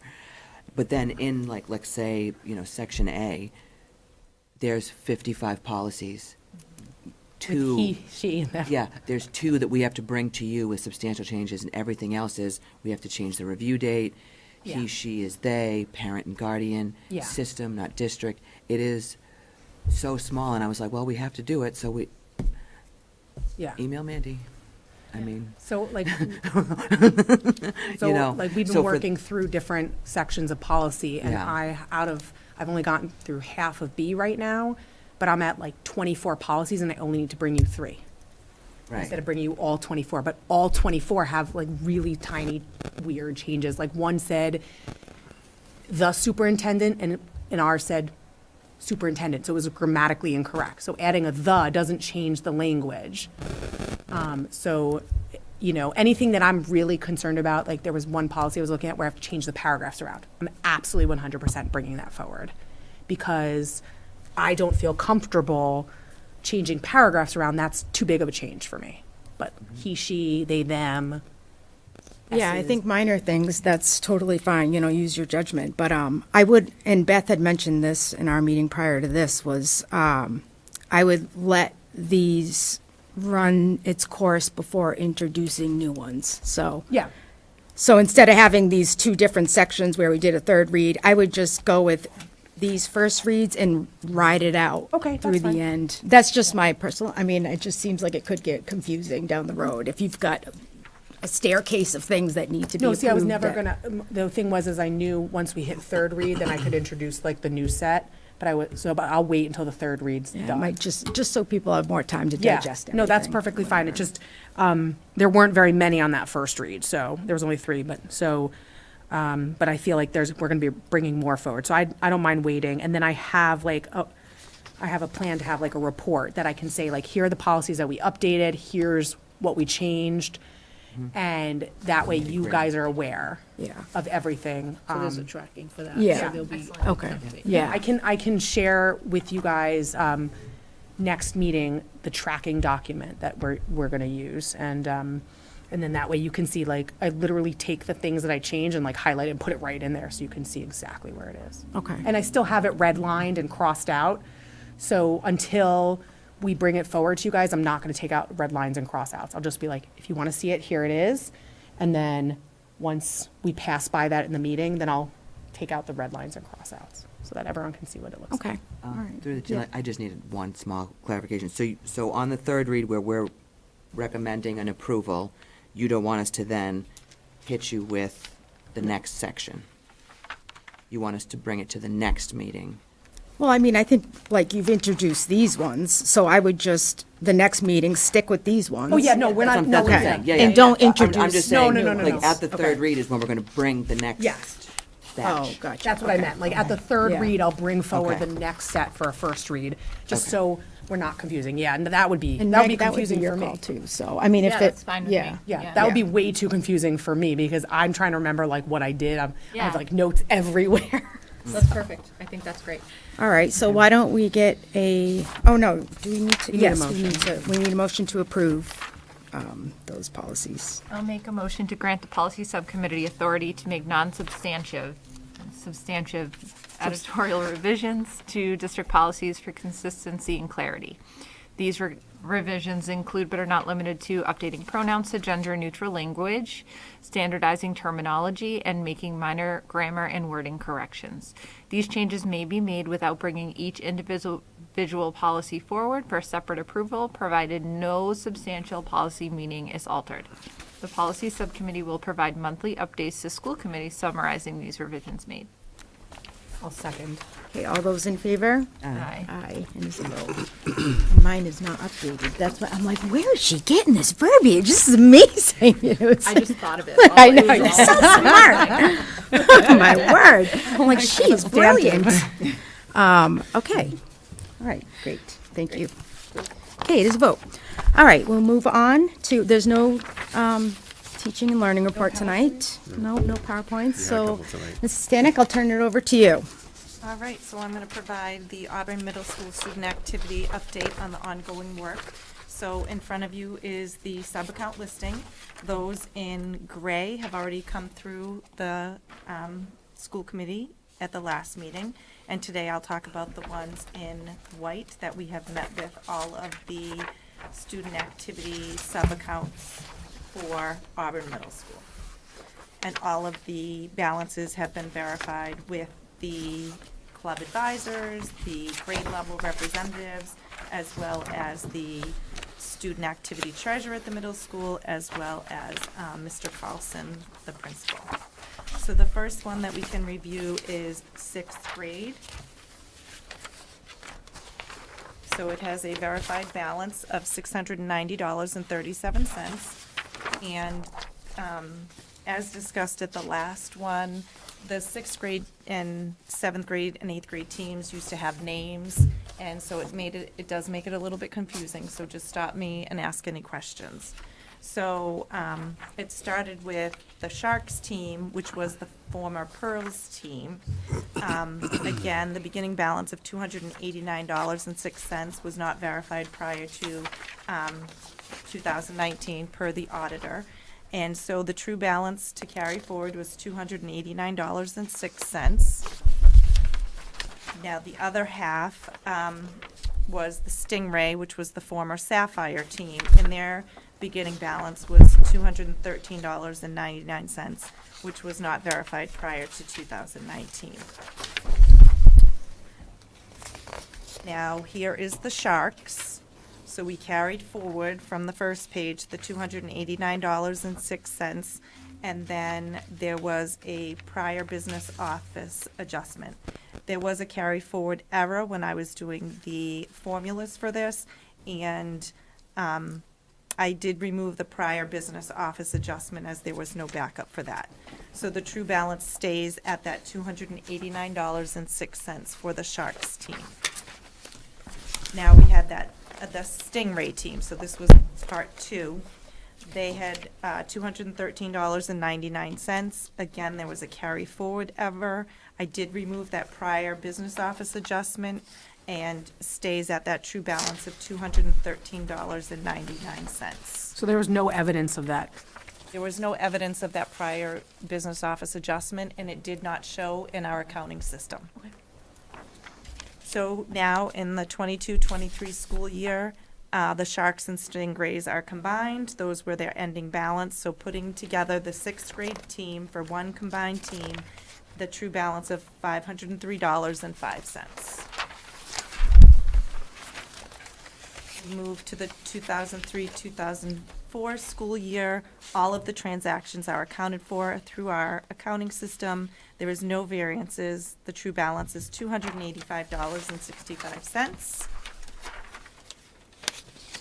But then in like, let's say, section A, there's 55 policies. With he, she, and them. Yeah, there's 2 that we have to bring to you with substantial changes, and everything else is, we have to change the review date. Yeah. He, she is they, parent and guardian, Yeah. system, not district. It is so small, and I was like, well, we have to do it, so we, Yeah. email Mandy. I mean. So like, we've So been for- working through different sections of policy, and Yeah. I've only gotten through half of B right now, but I'm at like 24 policies, and I only need to bring you 3. Right. Instead of bringing you all 24, but all 24 have like really tiny, weird changes. Like one said the superintendent, and ours said superintendent, so it was grammatically incorrect. So adding a the doesn't change the language. So, anything that I'm really concerned about, like there was one policy I was looking at where I have to change the paragraphs around. I'm absolutely 100% bringing that forward because I don't feel comfortable changing paragraphs around. That's too big of a change for me. But he, she, they, them. Yeah, I S's. think minor things, that's totally fine, use your judgment. But I would, and Beth had mentioned this in our meeting prior to this, was I would let these run its course before introducing new ones. So Yeah. So instead of having these 2 different sections where we did a third read, I would just go with these first reads and ride it out Okay, through that's the fine. end. That's just my personal, I mean, it just seems like it could get confusing down the road if you've got a staircase of things that need to be No, approved. see, I was never that- gonna, the thing was, is I knew once we hit third read, then I could introduce like the new set, but but I'll wait until the third read's Yeah, it done. might just so people have more time to Yeah, digest everything. no, that's perfectly fine. It just, there weren't very many on that first read, so there was only 3, but I feel like we're gonna be bringing more forward, so I don't mind waiting, and then I have a plan to have like a report that I can say, like, here are the policies that we updated, here's what we changed, and that way you guys are aware Yeah. of everything. So there's a tracking for that. Yeah. So there'll be. Okay, yeah. I can share with you guys, next meeting, the tracking document that we're gonna use, and then that way you can see, like, I literally take the things that I change and like highlight it and put it right in there, so you can see exactly where it is. Okay. And I still have it redlined and crossed out, so until we bring it forward to you guys, I'm not gonna take out red lines and cross outs. I'll just be like, if you wanna see it, here it is, and then once we pass by that in the meeting, then I'll take out the red lines and cross outs, so that everyone can see what it looks like. Okay, all right. Through the chair, I just needed one small clarification. So on the third read where we're recommending an approval, you don't want us to then hit you with the next section. You want us to bring it to the next meeting. Well, I mean, I think, like, you've introduced these ones, so I would just, the next meeting, stick with these ones. Oh, yeah, no, we're not, no, That's what I'm Okay. saying. Yeah, And yeah, don't yeah. I'm introduce- just No, saying, no, no, like, no. at the third Okay. read is when we're gonna bring the next Yes. batch. Oh, gotcha. That's what I Okay. meant, like, at the third Yeah. read, I'll bring forward Okay. the next set for a first read, just Okay. so we're not confusing, yeah, and that would be And confusing your for me. call too, so, I mean, if Yeah, it. that's fine with yeah. me. Yeah, Yeah. that would be Yeah. way too confusing for me, because I'm trying to remember, like, what I did, I Yeah. have, like, notes everywhere. That's perfect. I think that's great. All right, so why don't we get oh, no, do we need to? You need a Yes, motion. we need a motion to approve those policies. I'll make a motion to grant the policy subcommittee authority to make substantive editorial revisions to district policies for consistency and clarity. These revisions include but are not limited to updating pronouns to gender-neutral language, standardizing terminology, and making minor grammar and wording corrections. These changes may be made without bringing each individual policy forward for separate approval, provided no substantial policy meaning is altered. The policy subcommittee will provide monthly updates to school committees summarizing these revisions made. I'll second. Okay, all those in favor? Aye. Aye, and it's a vote. Mine is not updated, that's why, I'm like, where is she getting this verbiage? This is amazing. You know, it's I like- just thought of it. I know, you're so smart. Oh, my word. I'm like, she's brilliant. Okay. All right, great. Thank you. Okay, it is a vote. All right, we'll move on to, there's no teaching and learning report tonight. No PowerPoints. So, Mrs. Stanek, I'll turn it over to you. All right, so I'm going to provide the Auburn Middle School student activity update on the ongoing work. So in front of you is the sub-account listing. Those in gray have already come through the school committee at the last meeting. And today I'll talk about the ones in white that we have met with all of the student activity sub-accounts for Auburn Middle School. And all of the balances have been verified with the club advisors, the grade level representatives, as well as the student activity treasurer at the middle school, as well as Mr. Carlson, the principal. So the first one that we can review is 6th grade. So it has a verified balance of $690.37. And as discussed at the last one, the 6th grade and 7th grade and 8th grade teams used to have names, and so it does make it a little bit confusing, so just stop me and ask any questions. So it started with the Sharks team, which was the former Pearls team. Again, the beginning balance of $289.06 was not verified prior to 2019 per the auditor. And so the true balance to carry forward was $289.06. Now, the other half was the Stingray, which was the former Sapphire team, and their beginning balance was $213.99, which was not verified prior to 2019. Now, here is the Sharks. So we carried forward from the first page the $289.06, and then there was a prior business office adjustment. There was a carry forward error when I was doing the formulas for this, and I did remove the prior business office adjustment as there was no backup for that. So the true balance stays at that $289.06 for the Sharks team. Now we had the Stingray team, so this was part 2. They had $213.99. Again, there was a carry forward error. I did remove that prior business office adjustment and stays at that true balance of $213.99. So there was no evidence of that. There was no evidence of that prior business office adjustment, and it did not show in our accounting system. So now, in the 22-23 school year, the Sharks and Stingrays are combined. Those were their ending balance. So putting together the 6th grade team for one combined team, the true balance of $503.05. Move to the 2003-2004 school year. All of the transactions are accounted for through our accounting system. There is no variances. The true balance is $285.65.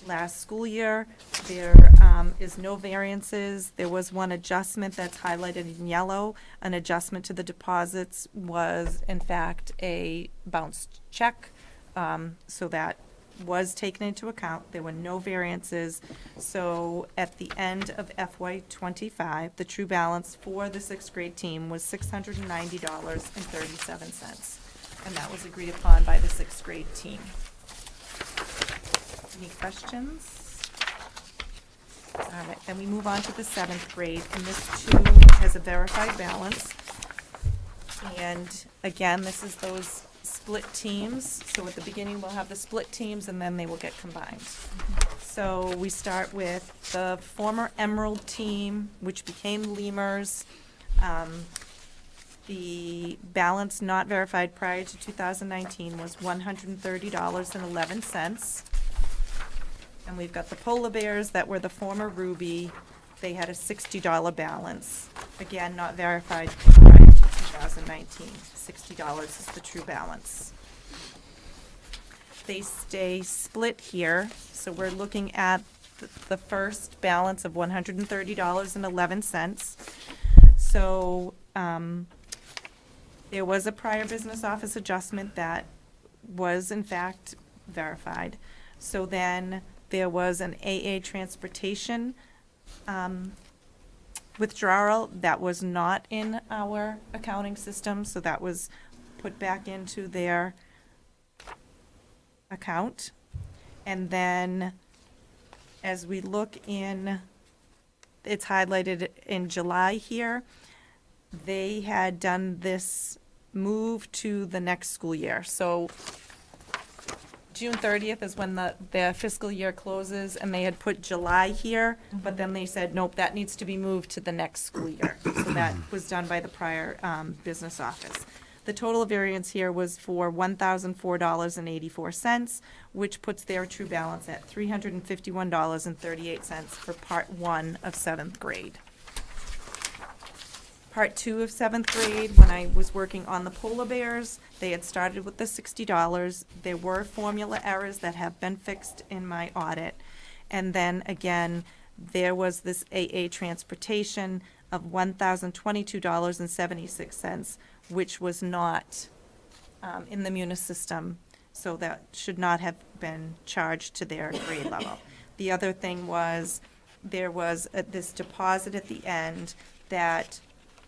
Last school year, there is no variances. There was one adjustment that's highlighted in yellow. An adjustment to the deposits was, in fact, a bounced check. So that was taken into account. There were no variances. So at the end of FY25, the true balance for the 6th grade team was $690.37. And that was agreed upon by the 6th grade team. Any questions? All right, then we move on to the 7th grade, and this too has a verified balance. And again, this is those split teams. So at the beginning, we'll have the split teams, and then they will get combined. So we start with the former Emerald team, which became Lemurs. The balance not verified prior to 2019 was $130.11. And we've got the Polar Bears that were the former Ruby. They had a $60 balance. Again, not verified prior to 2019. $60 is the true balance. They stay split here. So we're looking at the first balance of $130.11. So there was a prior business office adjustment that was in fact verified. So then there was an AA transportation withdrawal that was not in our accounting system, so that was put back into their account. And then as we look in, it's highlighted in July here, they had done this move to the next school year. So June 30th is when their fiscal year closes, and they had put July here, but then they said, nope, that needs to be moved to the next school year. So that was done by the prior business office. The total variance here was for $1,004.84, which puts their true balance at $351.38 for part 1 of 7th grade. Part 2 of 7th grade, when I was working on the Polar Bears, they had started with the $60. There were formula errors that have been fixed in my audit. And then again, there was this AA transportation of $1,022.76, which was not in the Munis system, so that should not have been charged to their grade level. The other thing was, there was this deposit at the end that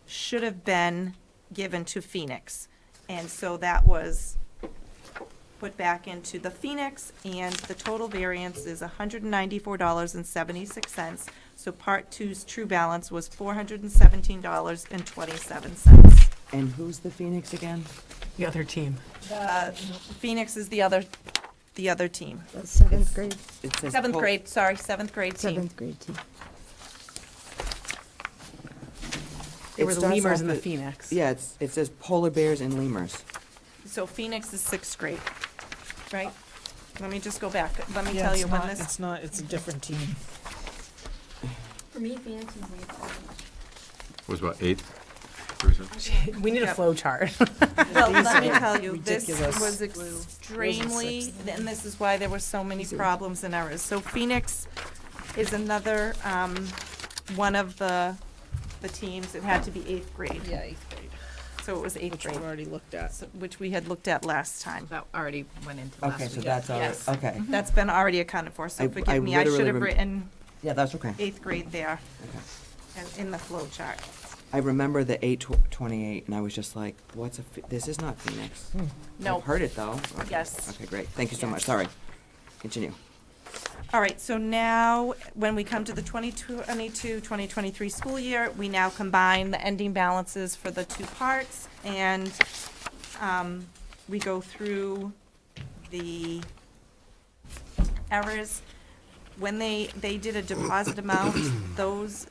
should have been given to Phoenix. And so that was put back into the Phoenix, and the total variance is $194.76. So part 2's true balance was $417.27. And who's the Phoenix again? The other team. Phoenix is the other team. The 7th grade. It says 7th Pol- grade, sorry, 7th grade team. 7th grade team. They were the starts Lemurs off and the with- Phoenix. Yeah, it says Polar Bears and Lemurs. So Phoenix is 6th grade. right? Let me just go back. Let me Yeah, tell it's you when not- this. It's not, it's a different team. For me, Phoenix was like, Was what, 8? We need a Yep. flow chart. Well, let me are tell you, this ridiculous. was extremely, and this is why there were so many problems and errors. So Phoenix is another, one of the teams. It had to be 8th grade. Yeah, 8th grade. So it was 8th Which grade. we've already looked at. Which we had looked at last time. That already went into Okay, so that's all, Yes. okay. That's been already accounted for, so I forgive me, I literally should have rem- written Yeah, that's okay. 8th grade there Okay. and in the flow chart. I remember the 828, and I was just like, this is not Phoenix. No. I've heard it, though. Okay. Yes. Okay, great. Thank you so Yes. much. Sorry. Continue. All right, so now, when we come to the 2022-2023 school year, we now combine the ending balances for the two parts, and we go through the errors. When they did a deposit amount, those,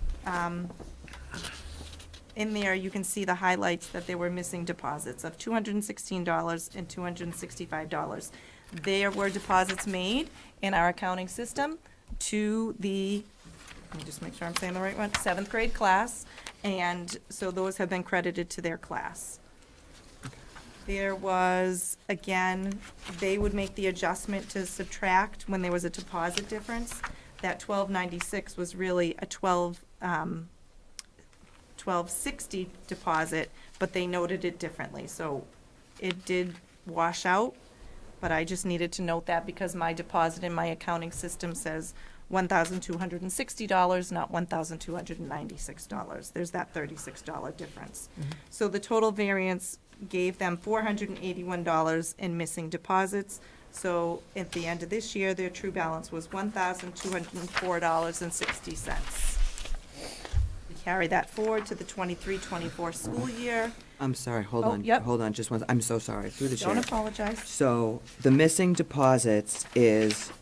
in there, you can see the highlights that there were missing deposits of $216 and $265. There were deposits made in our accounting system to the, let me just make sure I'm saying the right one, 7th grade class, and so those have been credited to their class. There was, again, they would make the adjustment to subtract when there was a deposit difference. That $12.96 was really a $12.60 deposit, but they noted it differently, so it did wash out. But I just needed to note that because my deposit in my accounting system says $1,260, not $1,296. There's that $36 difference. So the total variance gave them $481 in missing deposits. So at the end of this year, their true balance was $1,204.60. We carry that forward to the 23-24 school year. I'm sorry, hold Oh, on. yep. Hold on, just one, I'm so sorry, through the chair. Don't apologize. So, the missing deposits is,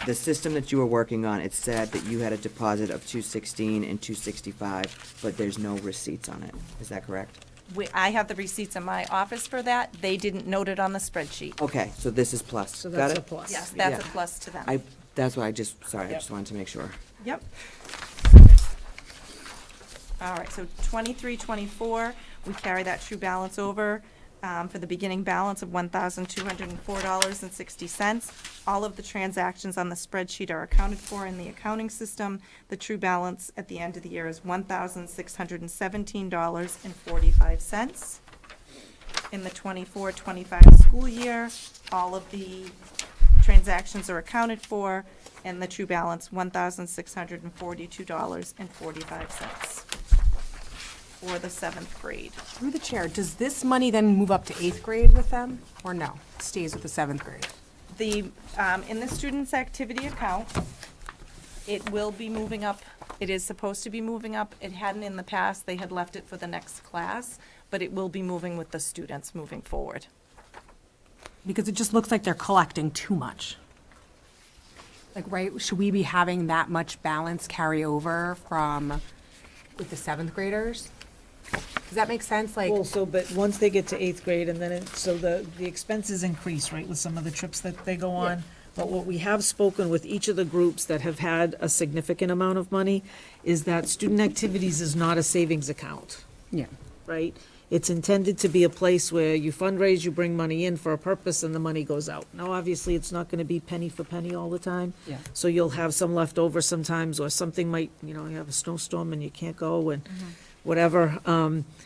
the system that you were working on, it said that you had a deposit of 216 and 265, but there's no receipts on it. Is that correct? I have the receipts in my office for that. They didn't note it on the spreadsheet. Okay, so this is plus. So Got that's it? a plus. Yes, that's Yeah. a plus to them. That's why I just Yep. wanted to make sure. Yep. All right, so 23-24, we carry that true balance over for the beginning balance of $1,204.60. All of the transactions on the spreadsheet are accounted for in the accounting system. The true balance at the end of the year is $1,617.45. In the 24-25 school year, all of the transactions are accounted for, and the true balance, $1,642.45 for the 7th grade. Through the chair, does this money then move up to 8th grade with them, or no? Stays with the 7th grade? The, in the students' activity account, it will be moving up. It is supposed to be moving up. It hadn't in the past. They had left it for the next class, but it will be moving with the students moving forward. Because it just looks like they're collecting too much. Like, right, should we be having that much balance carry over from, with the 7th graders? Does that make sense? Like, Well, so, but once they get to 8th grade, and then so the expenses increase, right, with some of the trips that they go on. But what we have spoken with each of the groups that have had a significant amount of money is that student activities is not a savings account, yeah. right? It's intended to be a place where you fundraise, you bring money in for a purpose, and the money goes out. Now, obviously, it's not gonna be penny for penny all the time. Yeah. So you'll have some left over sometimes, or something might, you have a snowstorm and you can't go, and whatever.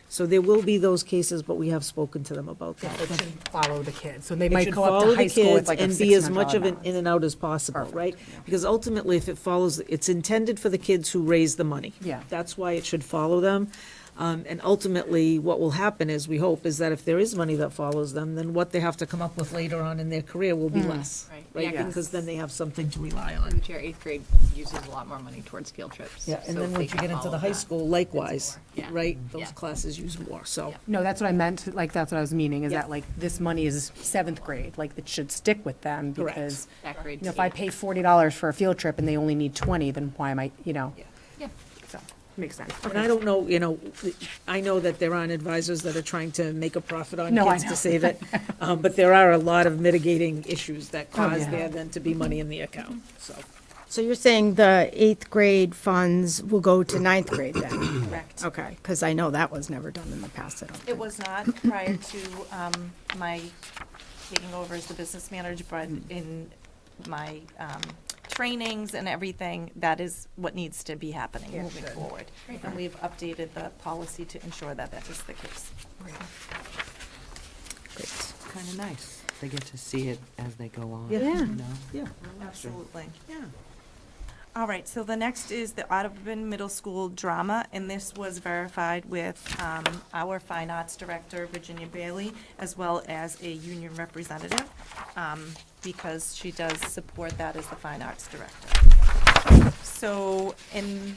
So there will be those cases, but we have spoken to them about that. It should follow the kids. So they It might should go up follow to the high school with kids like a and be as $600 much of an balance. in and out as possible, right? Because ultimately, if it follows, it's intended for the kids who raise the money. Yeah. That's why it should follow them. And ultimately, what will happen is, we hope, is that if there is money that follows them, then what they have to come up with later on in their career will be less, Right. right? Yeah. Because then they have something to rely Through on. the chair, 8th grade uses a lot more money towards field trips. Yeah, and so then if they once you can get into follow the high that, school, likewise, Yeah. right? Those Yeah. classes use more, so. No, that's what I meant, like, that's what I was meaning, is Yeah. that, like, this money is 7th grade, like, it should stick with them, Correct. because, That grade if to I 8th. pay $40 for a field trip and they only need 20, then why am I, Yeah. so. Makes sense. And I don't know, I know that there aren't advisors that are trying to make a profit on No, I kids know. to save it. But there are a lot of mitigating issues that cause yeah. there then to be money in the account, so. So you're saying the 8th grade funds will go to 9th grade then? Correct. Okay, because I know that was never done in the past, I don't It think. was not prior to my taking over as the business manager, but in my trainings and everything, that is what needs to be happening moving forward. And we've updated the policy to ensure that that is the case. Kind of nice. They get to see it as they go on. Yeah. you know? Yeah. Absolutely. Yeah. All right, so the next is the Audubon Middle School drama, and this was verified with our Fine Arts Director, Virginia Bailey, as well as a union representative, because she does support that as the Fine Arts Director. So in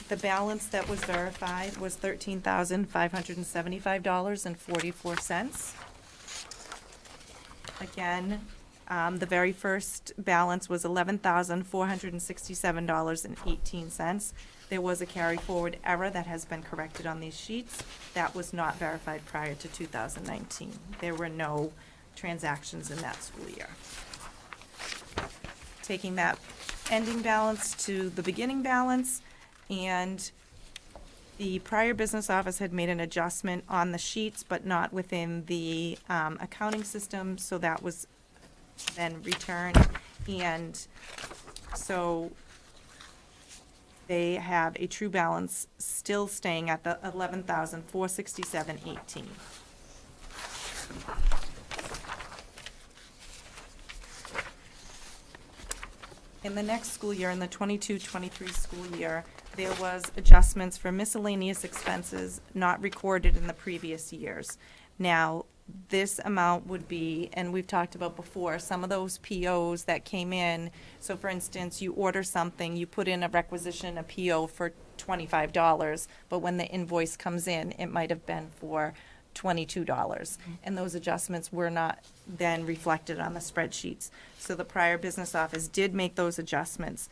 the balance that was verified was $13,575.44. Again, the very first balance was $11,467.18. There was a carry forward error that has been corrected on these sheets. That was not verified prior to 2019. There were no transactions in that school year. Taking that ending balance to the beginning balance, and the prior business office had made an adjustment on the sheets, but not within the accounting system, so that was then returned, and so they have a true balance still staying at the $11,467.18. In the next school year, in the 22-23 school year, there was adjustments for miscellaneous expenses not recorded in the previous years. Now, this amount would be, and we've talked about before, some of those POs that came in. So for instance, you order something, you put in a requisition, a PO for $25, but when the invoice comes in, it might have been for $22. And those adjustments were not then reflected on the spreadsheets. So the prior business office did make those adjustments.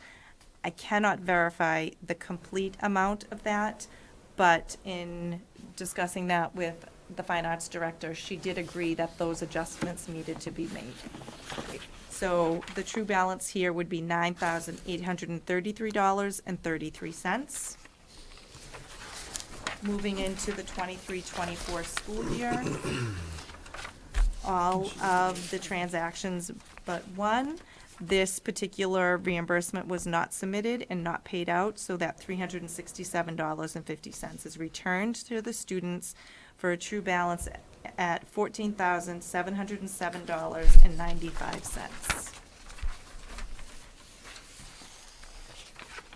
I cannot verify the complete amount of that, but in discussing that with the Fine Arts Director, she did agree that those adjustments needed to be made. So the true balance here would be $9,833.33. Moving into the 23-24 school year, all of the transactions but one, this particular reimbursement was not submitted and not paid out, so that $367.50 is returned to the students for a true balance at $14,707.95.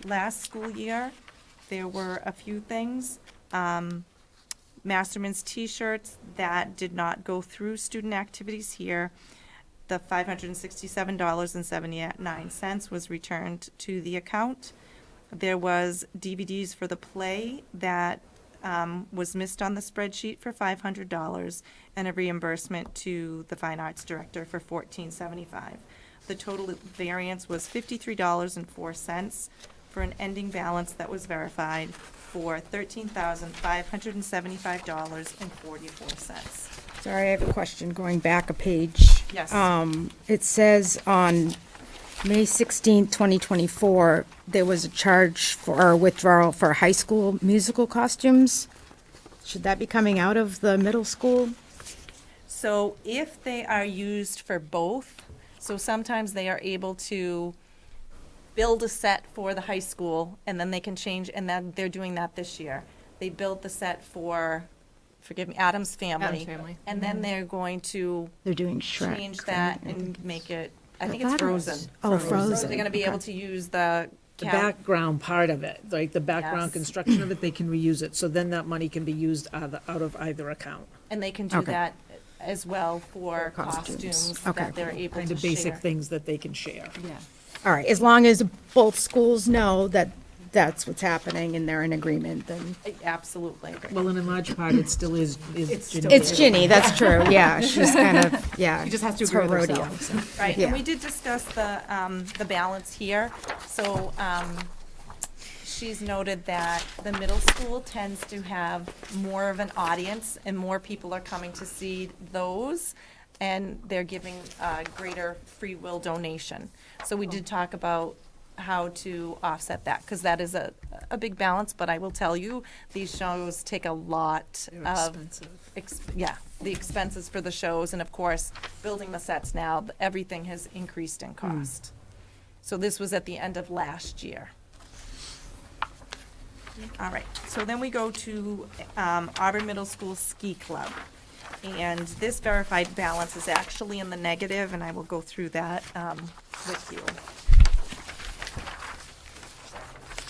Last school year, there were a few things. Masterman's T-shirts that did not go through student activities here. The $567.79 was returned to the account. There was DVDs for the play that was missed on the spreadsheet for $500, and a reimbursement to the Fine Arts Director for $14.75. The total variance was $53.04 for an ending balance that was verified for $13,575.44. Sorry, I have a question, going back a page. Yes. It says on May 16th, 2024, there was a charge for, or withdrawal for high school musical costumes. Should that be coming out of the middle school? So if they are used for both, so sometimes they are able to build a set for the high school, and then they can change, and then they're doing that this year. They built the set for, forgive me, Addams Family. Addams Family. And then they're going to They're doing Shrek. change that and make it, I think it's thought it was- Frozen. oh, So Frozen, they're gonna be able to use the The background part of it, like the Yes. background construction of it, they can reuse it, so then that money can be used out of either account. and they can do Okay. that as well for costumes. costumes Okay. that they're able to Kind share. of basic things that they can share. Yeah. All right, as long as both schools know that that's what's happening and they're in agreement, then. Absolutely. Well, and in large part, it still is Ginny. It's Ginny, that's true, yeah, she's kind of, yeah. She just has to it's agree her with rodeo, herself. so. Right, Yeah. and we did discuss the balance here, so, she's noted that the middle school tends to have more of an audience and more people are coming to see those, and they're giving a greater free will donation. So we did talk about how to offset that, because that is a big balance, but I will tell you, these shows take a lot of, the expenses for the shows, and of course, building the sets now, everything has increased in cost. So this was at the end of last year. All right, so then we go to Auburn Middle School Ski Club. And this verified balance is actually in the negative, and I will go through that with you.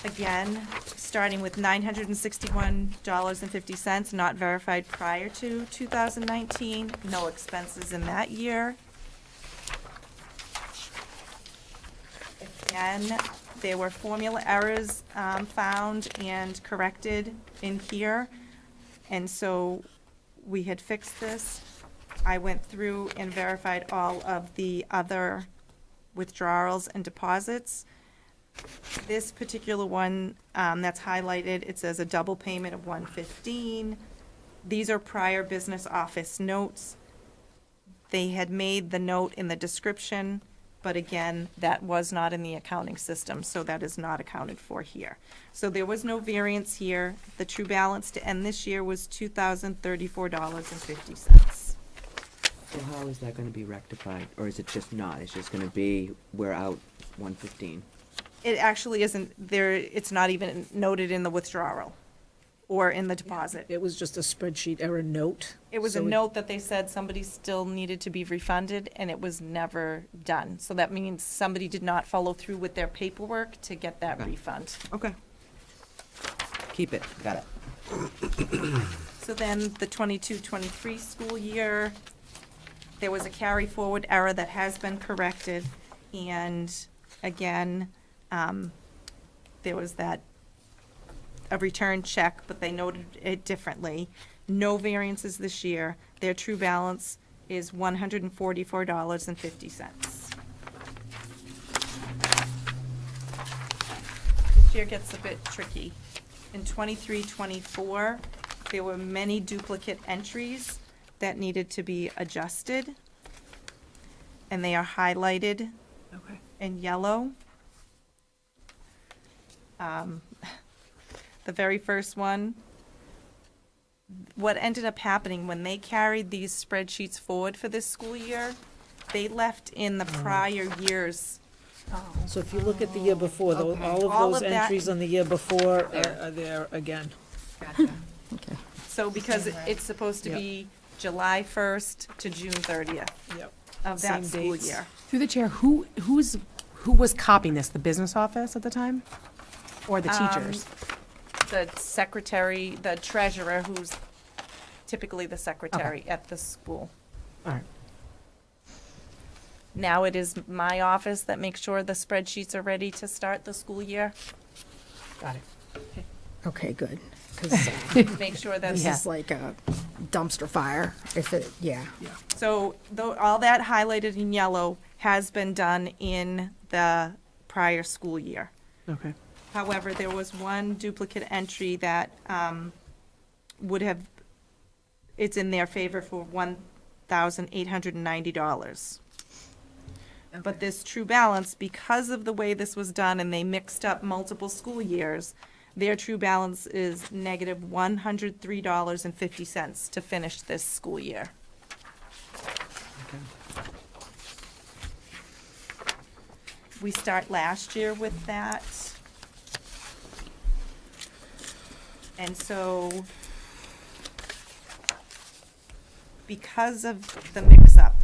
Again, starting with $961.50, not verified prior to 2019, no expenses in that year. Again, there were formula errors found and corrected in here, and so we had fixed this. I went through and verified all of the other withdrawals and deposits. This particular one that's highlighted, it says a double payment of $115. These are prior business office notes. They had made the note in the description, but again, that was not in the accounting system, so that is not accounted for here. So there was no variance here. The true balance to end this year was $2,034.50. So how is that gonna be rectified, or is it just not? It's just gonna be, we're out 115? It actually isn't there, it's not even noted in the withdrawal or in the deposit. It was just a spreadsheet error note. It was So a note that they said somebody still needed to be refunded, and it was never done. So that means somebody did not follow through with their paperwork to get that refund. Okay. Keep it, got it. So then the 22-23 school year, there was a carry forward error that has been corrected. And again, there was a return check, but they noted it differently. No variances this year. Their true balance is $144.50. This year gets a bit tricky. In 23-24, there were many duplicate entries that needed to be adjusted, and they are highlighted in yellow. The very first one, what ended up happening when they carried these spreadsheets forward for this school year, they left in the prior years. So if you look at the year before, all All of of those that- entries on the year before are there again. So because it's supposed to Yep. be July 1st to June 30th of that Same school dates. year. Through the chair, who was copying this? The business office at the time, or the teachers? The secretary, the treasurer, who's typically the secretary at the school. All right. Now it is my office that makes sure the spreadsheets are ready to start the school year. Got it. Okay, good. 'Cause, Make sure that this is like a dumpster fire. If it, yeah. So all that highlighted in yellow has been done in the prior school year. Okay. However, there was one duplicate entry that would have, it's in their favor for $1,890. But this true balance, because of the way this was done and they mixed up multiple school years, their true balance is negative $103.50 to finish this school year. We start last year with that. And so, because of the mix-up,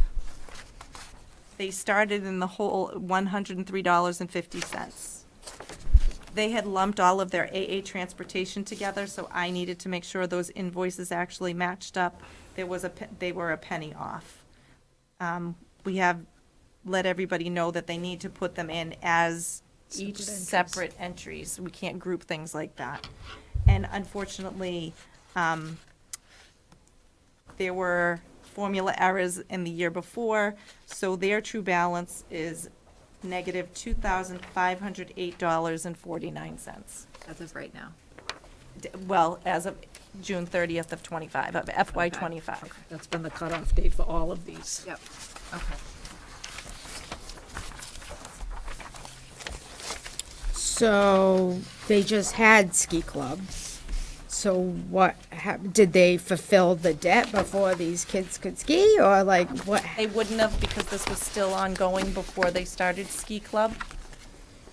they started in the whole $103.50. They had lumped all of their AA transportation together, so I needed to make sure those invoices actually matched up. They were a penny off. We have let everybody know that they need to put them in as each separate entries. We can't group things like that. And unfortunately, there were formula errors in the year before, so their true balance is negative $2,508.49. As of right now. Well, as of June 30th of 25, of FY Okay. 25. That's been the cutoff date for all of these. Yep. Okay. So they just had ski club. So what, did they fulfill the debt before these kids could ski, or like what? They wouldn't have, because this was still ongoing before they started ski club.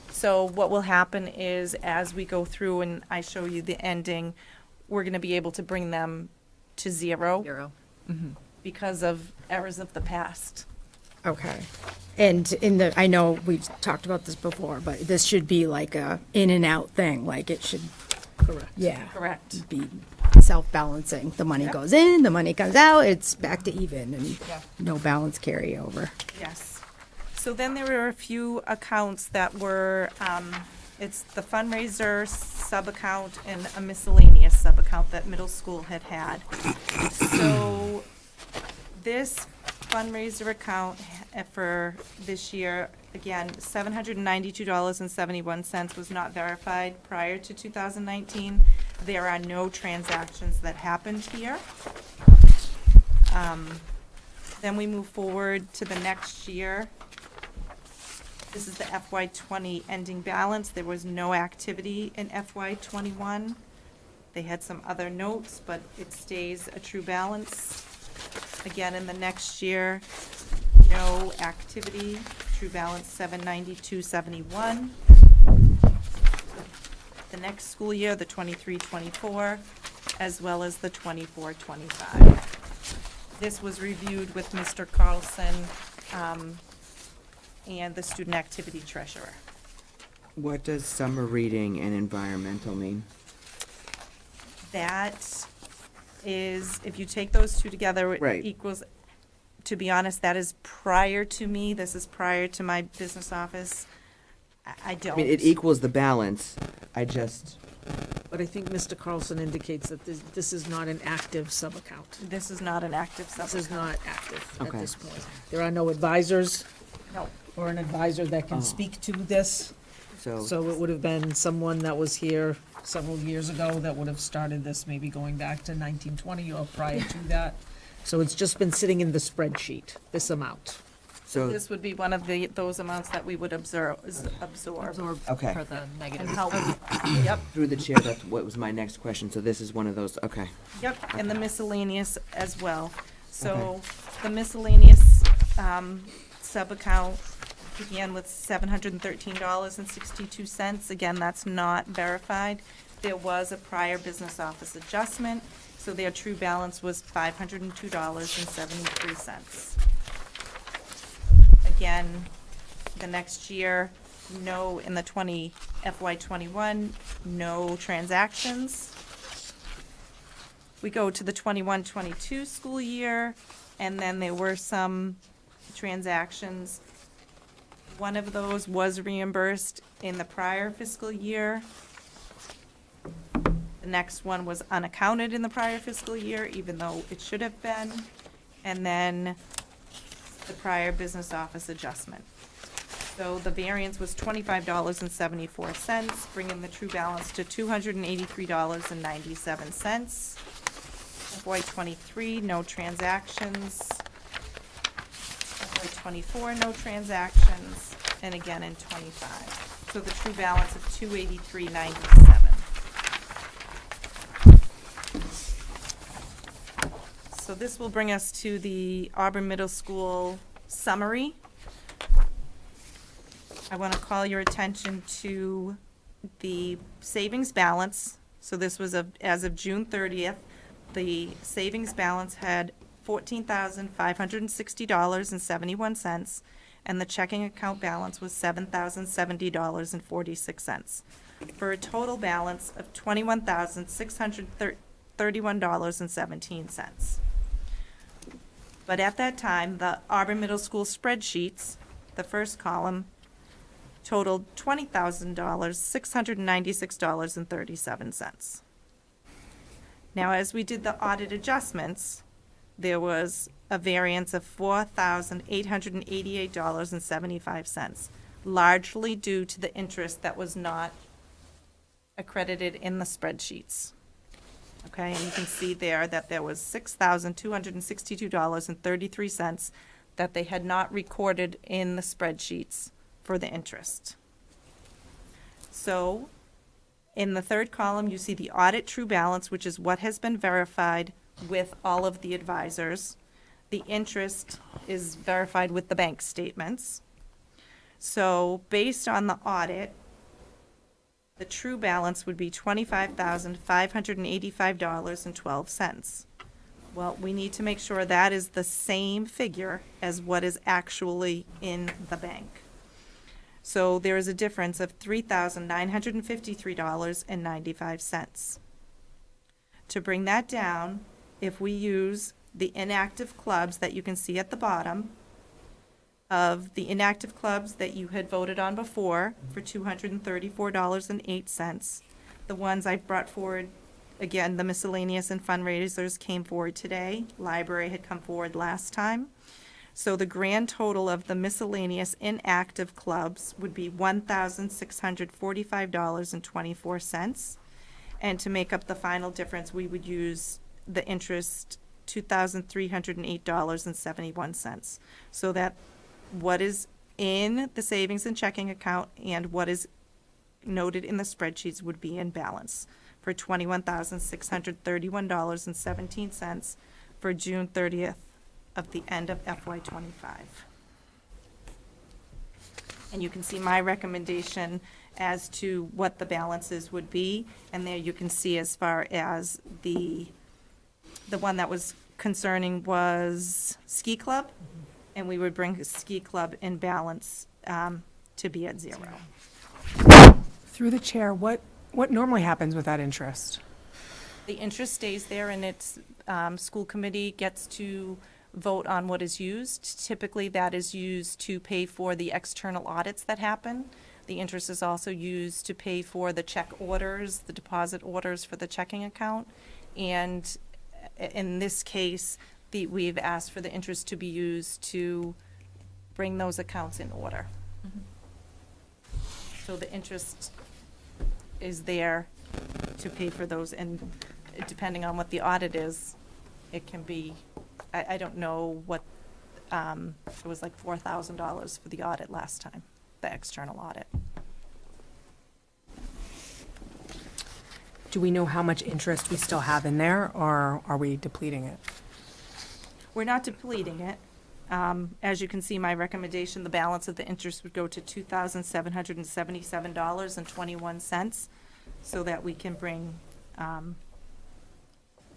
So what will happen is, as we go through and I show you the ending, we're gonna be able to bring them to zero because of errors of the past. Okay. And I know we've talked about this before, but this should be like a in and out thing, like it should. Correct. Yeah. Correct. Be self-balancing. The money goes in, the money comes out, it's back to even, and no balance carryover. Yes. So then there were a few accounts that were, it's the fundraiser sub-account and a miscellaneous sub-account that middle school had had. So this fundraiser account for this year, again, $792.71 was not verified prior to 2019. There are no transactions that happened here. Then we move forward to the next year. This is the FY '20 ending balance. There was no activity in FY '21. They had some other notes, but it stays a true balance. Again, in the next year, no activity, true balance $792.71. The next school year, the 23-24, as well as the 24-25. This was reviewed with Mr. Carlson and the student activity treasurer. What does summer reading and environmental mean? That is, if you take those two together, Right. it equals, to be honest, that is prior to me. This is prior to my business office. I don't. I mean, it equals the balance. I just, But I think Mr. Carlson indicates that this is not an active sub-account. This is not an active This sub-account. is not active at Okay. this point. There are no advisors No. or an advisor that can Oh. speak to this. so, So it would have been someone that was here several years ago that would have started this, maybe going back to 1920 or prior to that. So it's just been sitting in the spreadsheet, this amount. so, This would be one of those amounts that we would absorb. okay. For the negative. And help. Yep, Through the chair, that's what was my next question. So this is one of those, okay. yep, and the miscellaneous as well. So the miscellaneous sub-account began with $713.62. Again, that's not verified. There was a prior business office adjustment, so their true balance was $502.73. Again, the next year, no, in the FY '21, no transactions. We go to the 21-22 school year, and then there were some transactions. One of those was reimbursed in the prior fiscal year. The next one was unaccounted in the prior fiscal year, even though it should have been. And then the prior business office adjustment. So the variance was $25.74, bringing the true balance to $283.97. FY '23, no transactions. FY '24, no transactions, and again in '25. So the true balance of $283.97. So this will bring us to the Auburn Middle School summary. I want to call your attention to the savings balance. So this was as of June 30th. The savings balance had $14,560.71, and the checking account balance was $7,070.46, for a total balance of $21,631.17. But at that time, the Auburn Middle School spreadsheets, the first column, totaled $20,696.37. Now, as we did the audit adjustments, there was a variance of $4,888.75. largely due to the interest that was not accredited in the spreadsheets. Okay, and you can see there that there was $6,262.33 that they had not recorded in the spreadsheets for the interest. So, in the third column, you see the audit true balance, which is what has been verified with all of the advisors. The interest is verified with the bank statements. So, based on the audit, the true balance would be $25,585.12. Well, we need to make sure that is the same figure as what is actually in the bank. So there is a difference of $3,953.95. To bring that down, if we use the inactive clubs that you can see at the bottom, of the inactive clubs that you had voted on before for $234.08, the ones I brought forward, again, the miscellaneous and fundraisers came forward today. Library had come forward last time. So the grand total of the miscellaneous inactive clubs would be $1,645.24. And to make up the final difference, we would use the interest, $2,308.71. So that what is in the savings and checking account and what is noted in the spreadsheets would be in balance for $21,631.17 for June 30th of the end of FY25. And you can see my recommendation as to what the balances would be, and there you can see as far as the one that was concerning was Ski Club, and we would bring Ski Club in balance to be at 0. Through the chair, what normally happens with that interest? The interest stays there, and its school committee gets to vote on what is used. Typically, that is used to pay for the external audits that happen. The interest is also used to pay for the check orders, the deposit orders for the checking account. And in this case, we've asked for the interest to be used to bring those accounts in order. So the interest is there to pay for those, and depending on what the audit is, it can be, I don't know what, it was like $4,000 for the audit last time, the external audit. Do we know how much interest we still have in there, or are we depleting it? We're not depleting it. As you can see, my recommendation, the balance of the interest would go to $2,777.21, so that we can bring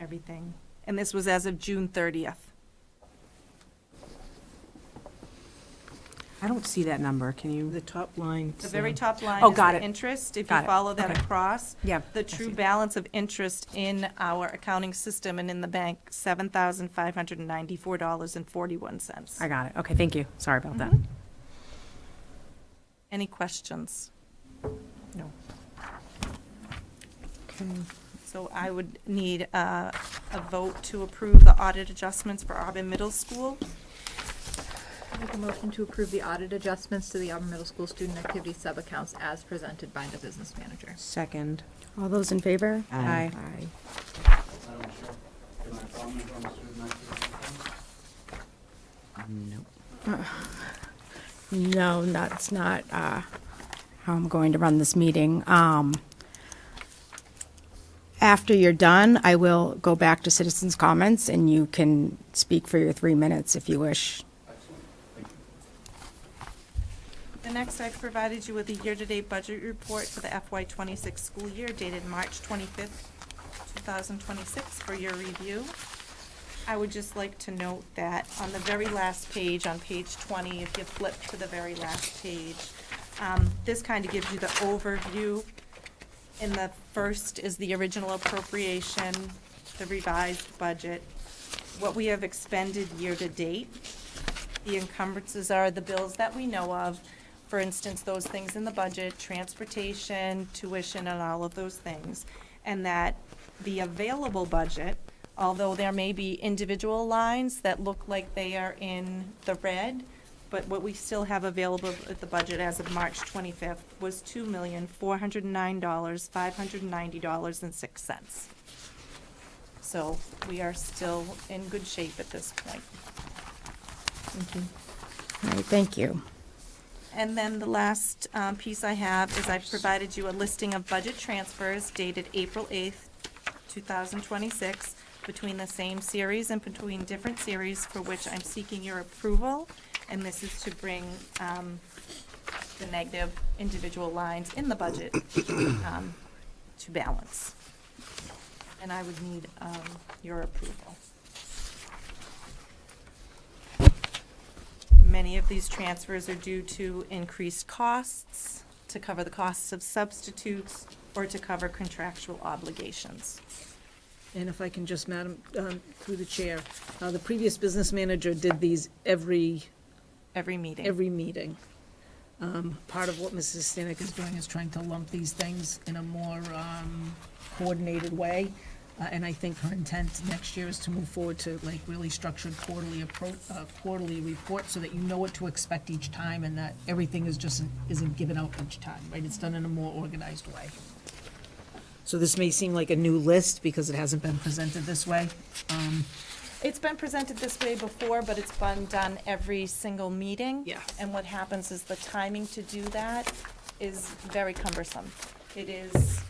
everything. And this was as of June 30th. I don't see that number. Can you? The top line. The very top line Oh, is got the it. interest. If Got you it. follow that Okay. across, Yeah, the I true see. balance of interest in our accounting system and in the bank, $7,594.41. I got it. Okay, thank you. Sorry about that. Any questions? No. Okay. So I would need a vote to approve the audit adjustments for Auburn Middle School. Make a motion to approve the audit adjustments to the Auburn Middle School student activity sub-accounts as presented by the business manager. Second. All those in favor? Aye. Aye. No, that's not how I'm going to run this meeting. After you're done, I will go back to citizens' comments, and you can speak for your 3 minutes if you wish. The next, I've provided you with a year-to-date budget report for the FY26 school year dated March 25th, 2026 for your review. I would just like to note that on the very last page, on page 20, if you flip to the very last page, this kind of gives you the overview. In the first is the original appropriation, the revised budget, what we have expended year-to-date. The encumbrances are the bills that we know of. For instance, those things in the budget, transportation, tuition, and all of those things. And that the available budget, although there may be individual lines that look like they are in the red, but what we still have available at the budget as of March 25th was $2,409,590.06. So we are still in good shape at this point. All right, thank you. And then the last piece I have is I've provided you a listing of budget transfers dated April 8th, 2026, between the same series and between different series for which I'm seeking your approval. And this is to bring the negative individual lines in the budget to balance. And I would need your approval. Many of these transfers are due to increased costs, to cover the costs of substitutes, or to cover contractual obligations. And if I can just, Madam, through the chair, the previous business manager did these every meeting. Every meeting. Part of what Mrs. Stanek is doing is trying to lump these things in a more coordinated way. And I think her intent next year is to move forward to like really structured quarterly report so that you know what to expect each time and that everything isn't given out each time, right? It's done in a more organized way. So this may seem like a new list because it hasn't been presented this way. It's been presented this way before, but it's been done every single meeting. Yeah. And what happens is the timing to do that is very cumbersome. It is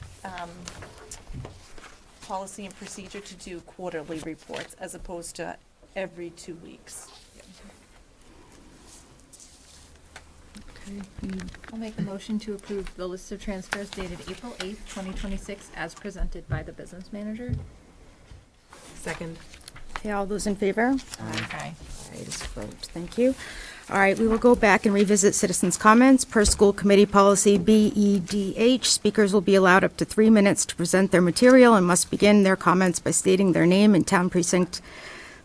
policy and procedure to do quarterly reports as opposed to every 2 weeks. I'll make a motion to approve the list of transfers dated April 8th, 2026, as presented by the business manager. Second. Okay, all those in favor? Aye. All right, it's a vote. Thank you. All right, we will go back and revisit citizens' comments. Per school committee policy BEDH, speakers will be allowed up to 3 minutes to present their material and must begin their comments by stating their name and town precinct.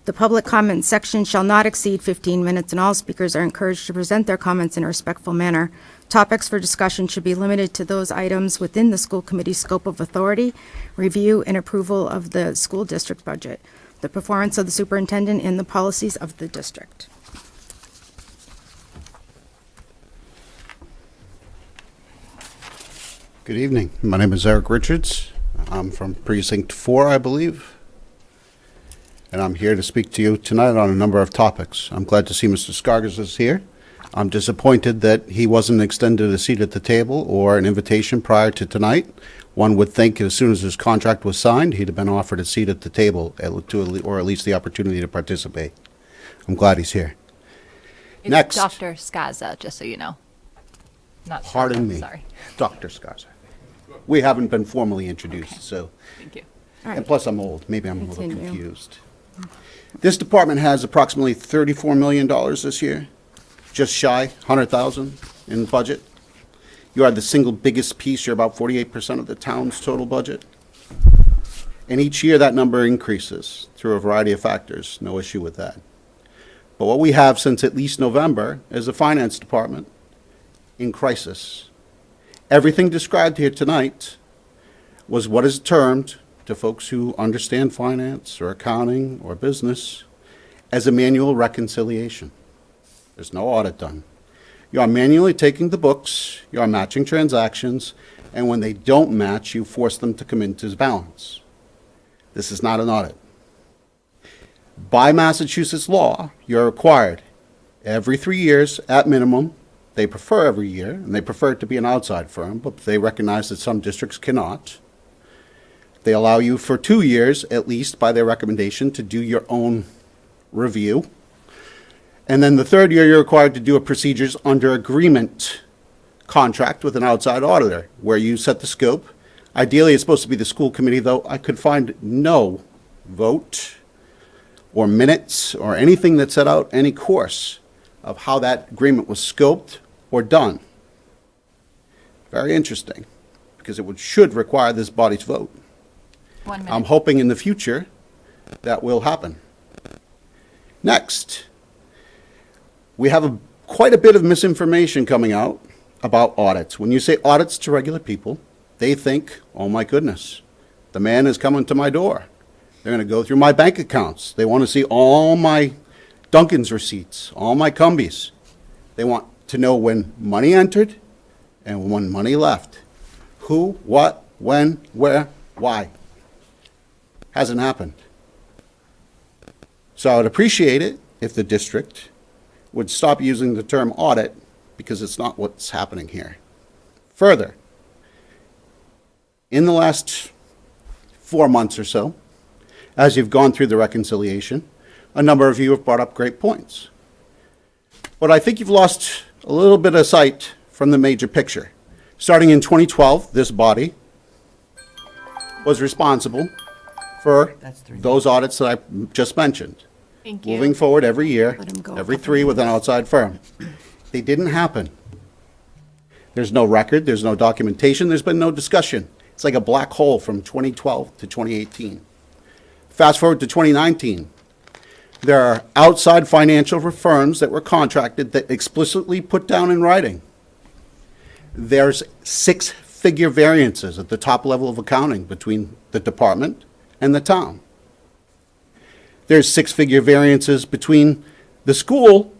The public comment section shall not exceed 15 minutes, and all speakers are encouraged to present their comments in a respectful manner. Topics for discussion should be limited to those items within the school committee's scope of authority, review and approval of the school district budget, the performance of the superintendent, and the policies of the district. Good evening. My name is Eric Richards. I'm from Precinct 4, I believe. And I'm here to speak to you tonight on a number of topics. I'm glad to see Mr. Scargas is here. I'm disappointed that he wasn't extended a seat at the table or an invitation prior to tonight. One would think as soon as his contract was signed, he'd have been offered a seat at the table or at least the opportunity to participate. I'm glad he's here. It's Next. Dr. Skaza, just so you know. Not Pardon Skaza, me. Sorry. Dr. Scarza. We haven't been formally introduced, so. Thank you. All And right. plus, I'm old. Maybe I'm a little Continue. confused. This department has approximately $34 million this year, just shy, 100,000 in budget. You are the single biggest piece. You're about 48% of the town's total budget. And each year, that number increases through a variety of factors. No issue with that. But what we have since at least November is a finance department in crisis. Everything described here tonight was what is termed, to folks who understand finance or accounting or business, as a manual reconciliation. There's no audit done. You are manually taking the books, you are matching transactions, and when they don't match, you force them to come into balance. This is not an audit. By Massachusetts law, you're required every 3 years at minimum. They prefer every year, and they prefer it to be an outside firm, but they recognize that some districts cannot. They allow you for 2 years, at least by their recommendation, to do your own review. And then the third year, you're required to do a procedures under agreement contract with an outside auditor, where you set the scope. Ideally, it's supposed to be the school committee, though I could find no vote or minutes or anything that set out any course of how that agreement was scoped or done. Very interesting, because it should require this body's vote. 1 minute. I'm hoping in the future that will happen. Next, we have quite a bit of misinformation coming out about audits. When you say audits to regular people, they think, oh my goodness, the man is coming to my door. They're going to go through my bank accounts. They want to see all my Dunkin's receipts, all my Cumbies. They want to know when money entered and when money left. Who, what, when, where, why. Hasn't happened. So I would appreciate it if the district would stop using the term audit, because it's not what's happening here. Further, in the last 4 months or so, as you've gone through the reconciliation, a number of you have brought up great points. But I think you've lost a little bit of sight from the major picture. Starting in 2012, this body was responsible for those audits that I just mentioned. Thank you. Moving forward every year, every 3 with an outside firm. They didn't happen. There's no record, there's no documentation, there's been no discussion. It's like a black hole from 2012 to 2018. Fast forward to 2019. There are outside financial firms that were contracted that explicitly put down in writing. There's 6-figure variances at the top level of accounting between the department and the town. There's 6-figure variances between the school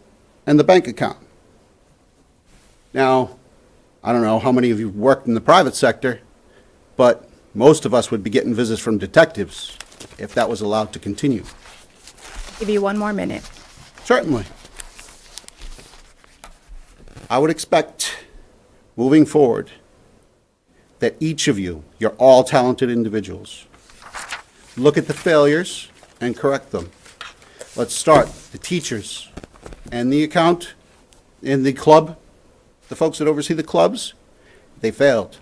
and the bank account. Now, I don't know how many of you worked in the private sector, but most of us would be getting visits from detectives if that was allowed to continue. Give you 1 more minute. Certainly. I would expect, moving forward, that each of you, you're all talented individuals, look at the failures and correct them. Let's start. The teachers and the account in the club, the folks that oversee the clubs, they failed.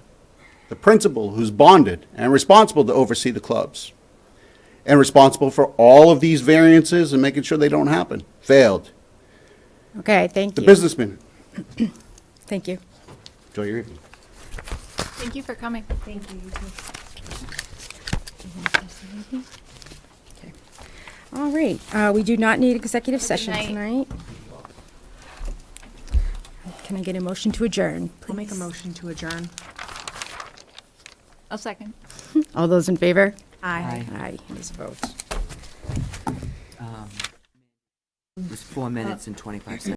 The principal, who's bonded and responsible to oversee the clubs and responsible for all of these variances and making sure they don't happen, failed. Okay, thank The you. businessman, Thank you. enjoy your evening. Thank you for coming. Thank you, you too. All right, we do not need executive session night. tonight. Can I get a motion to adjourn, I'll make a please? motion to adjourn. I'll second. All those in favor? Aye. Aye, it is a vote. It was 4 minutes and 25 seconds.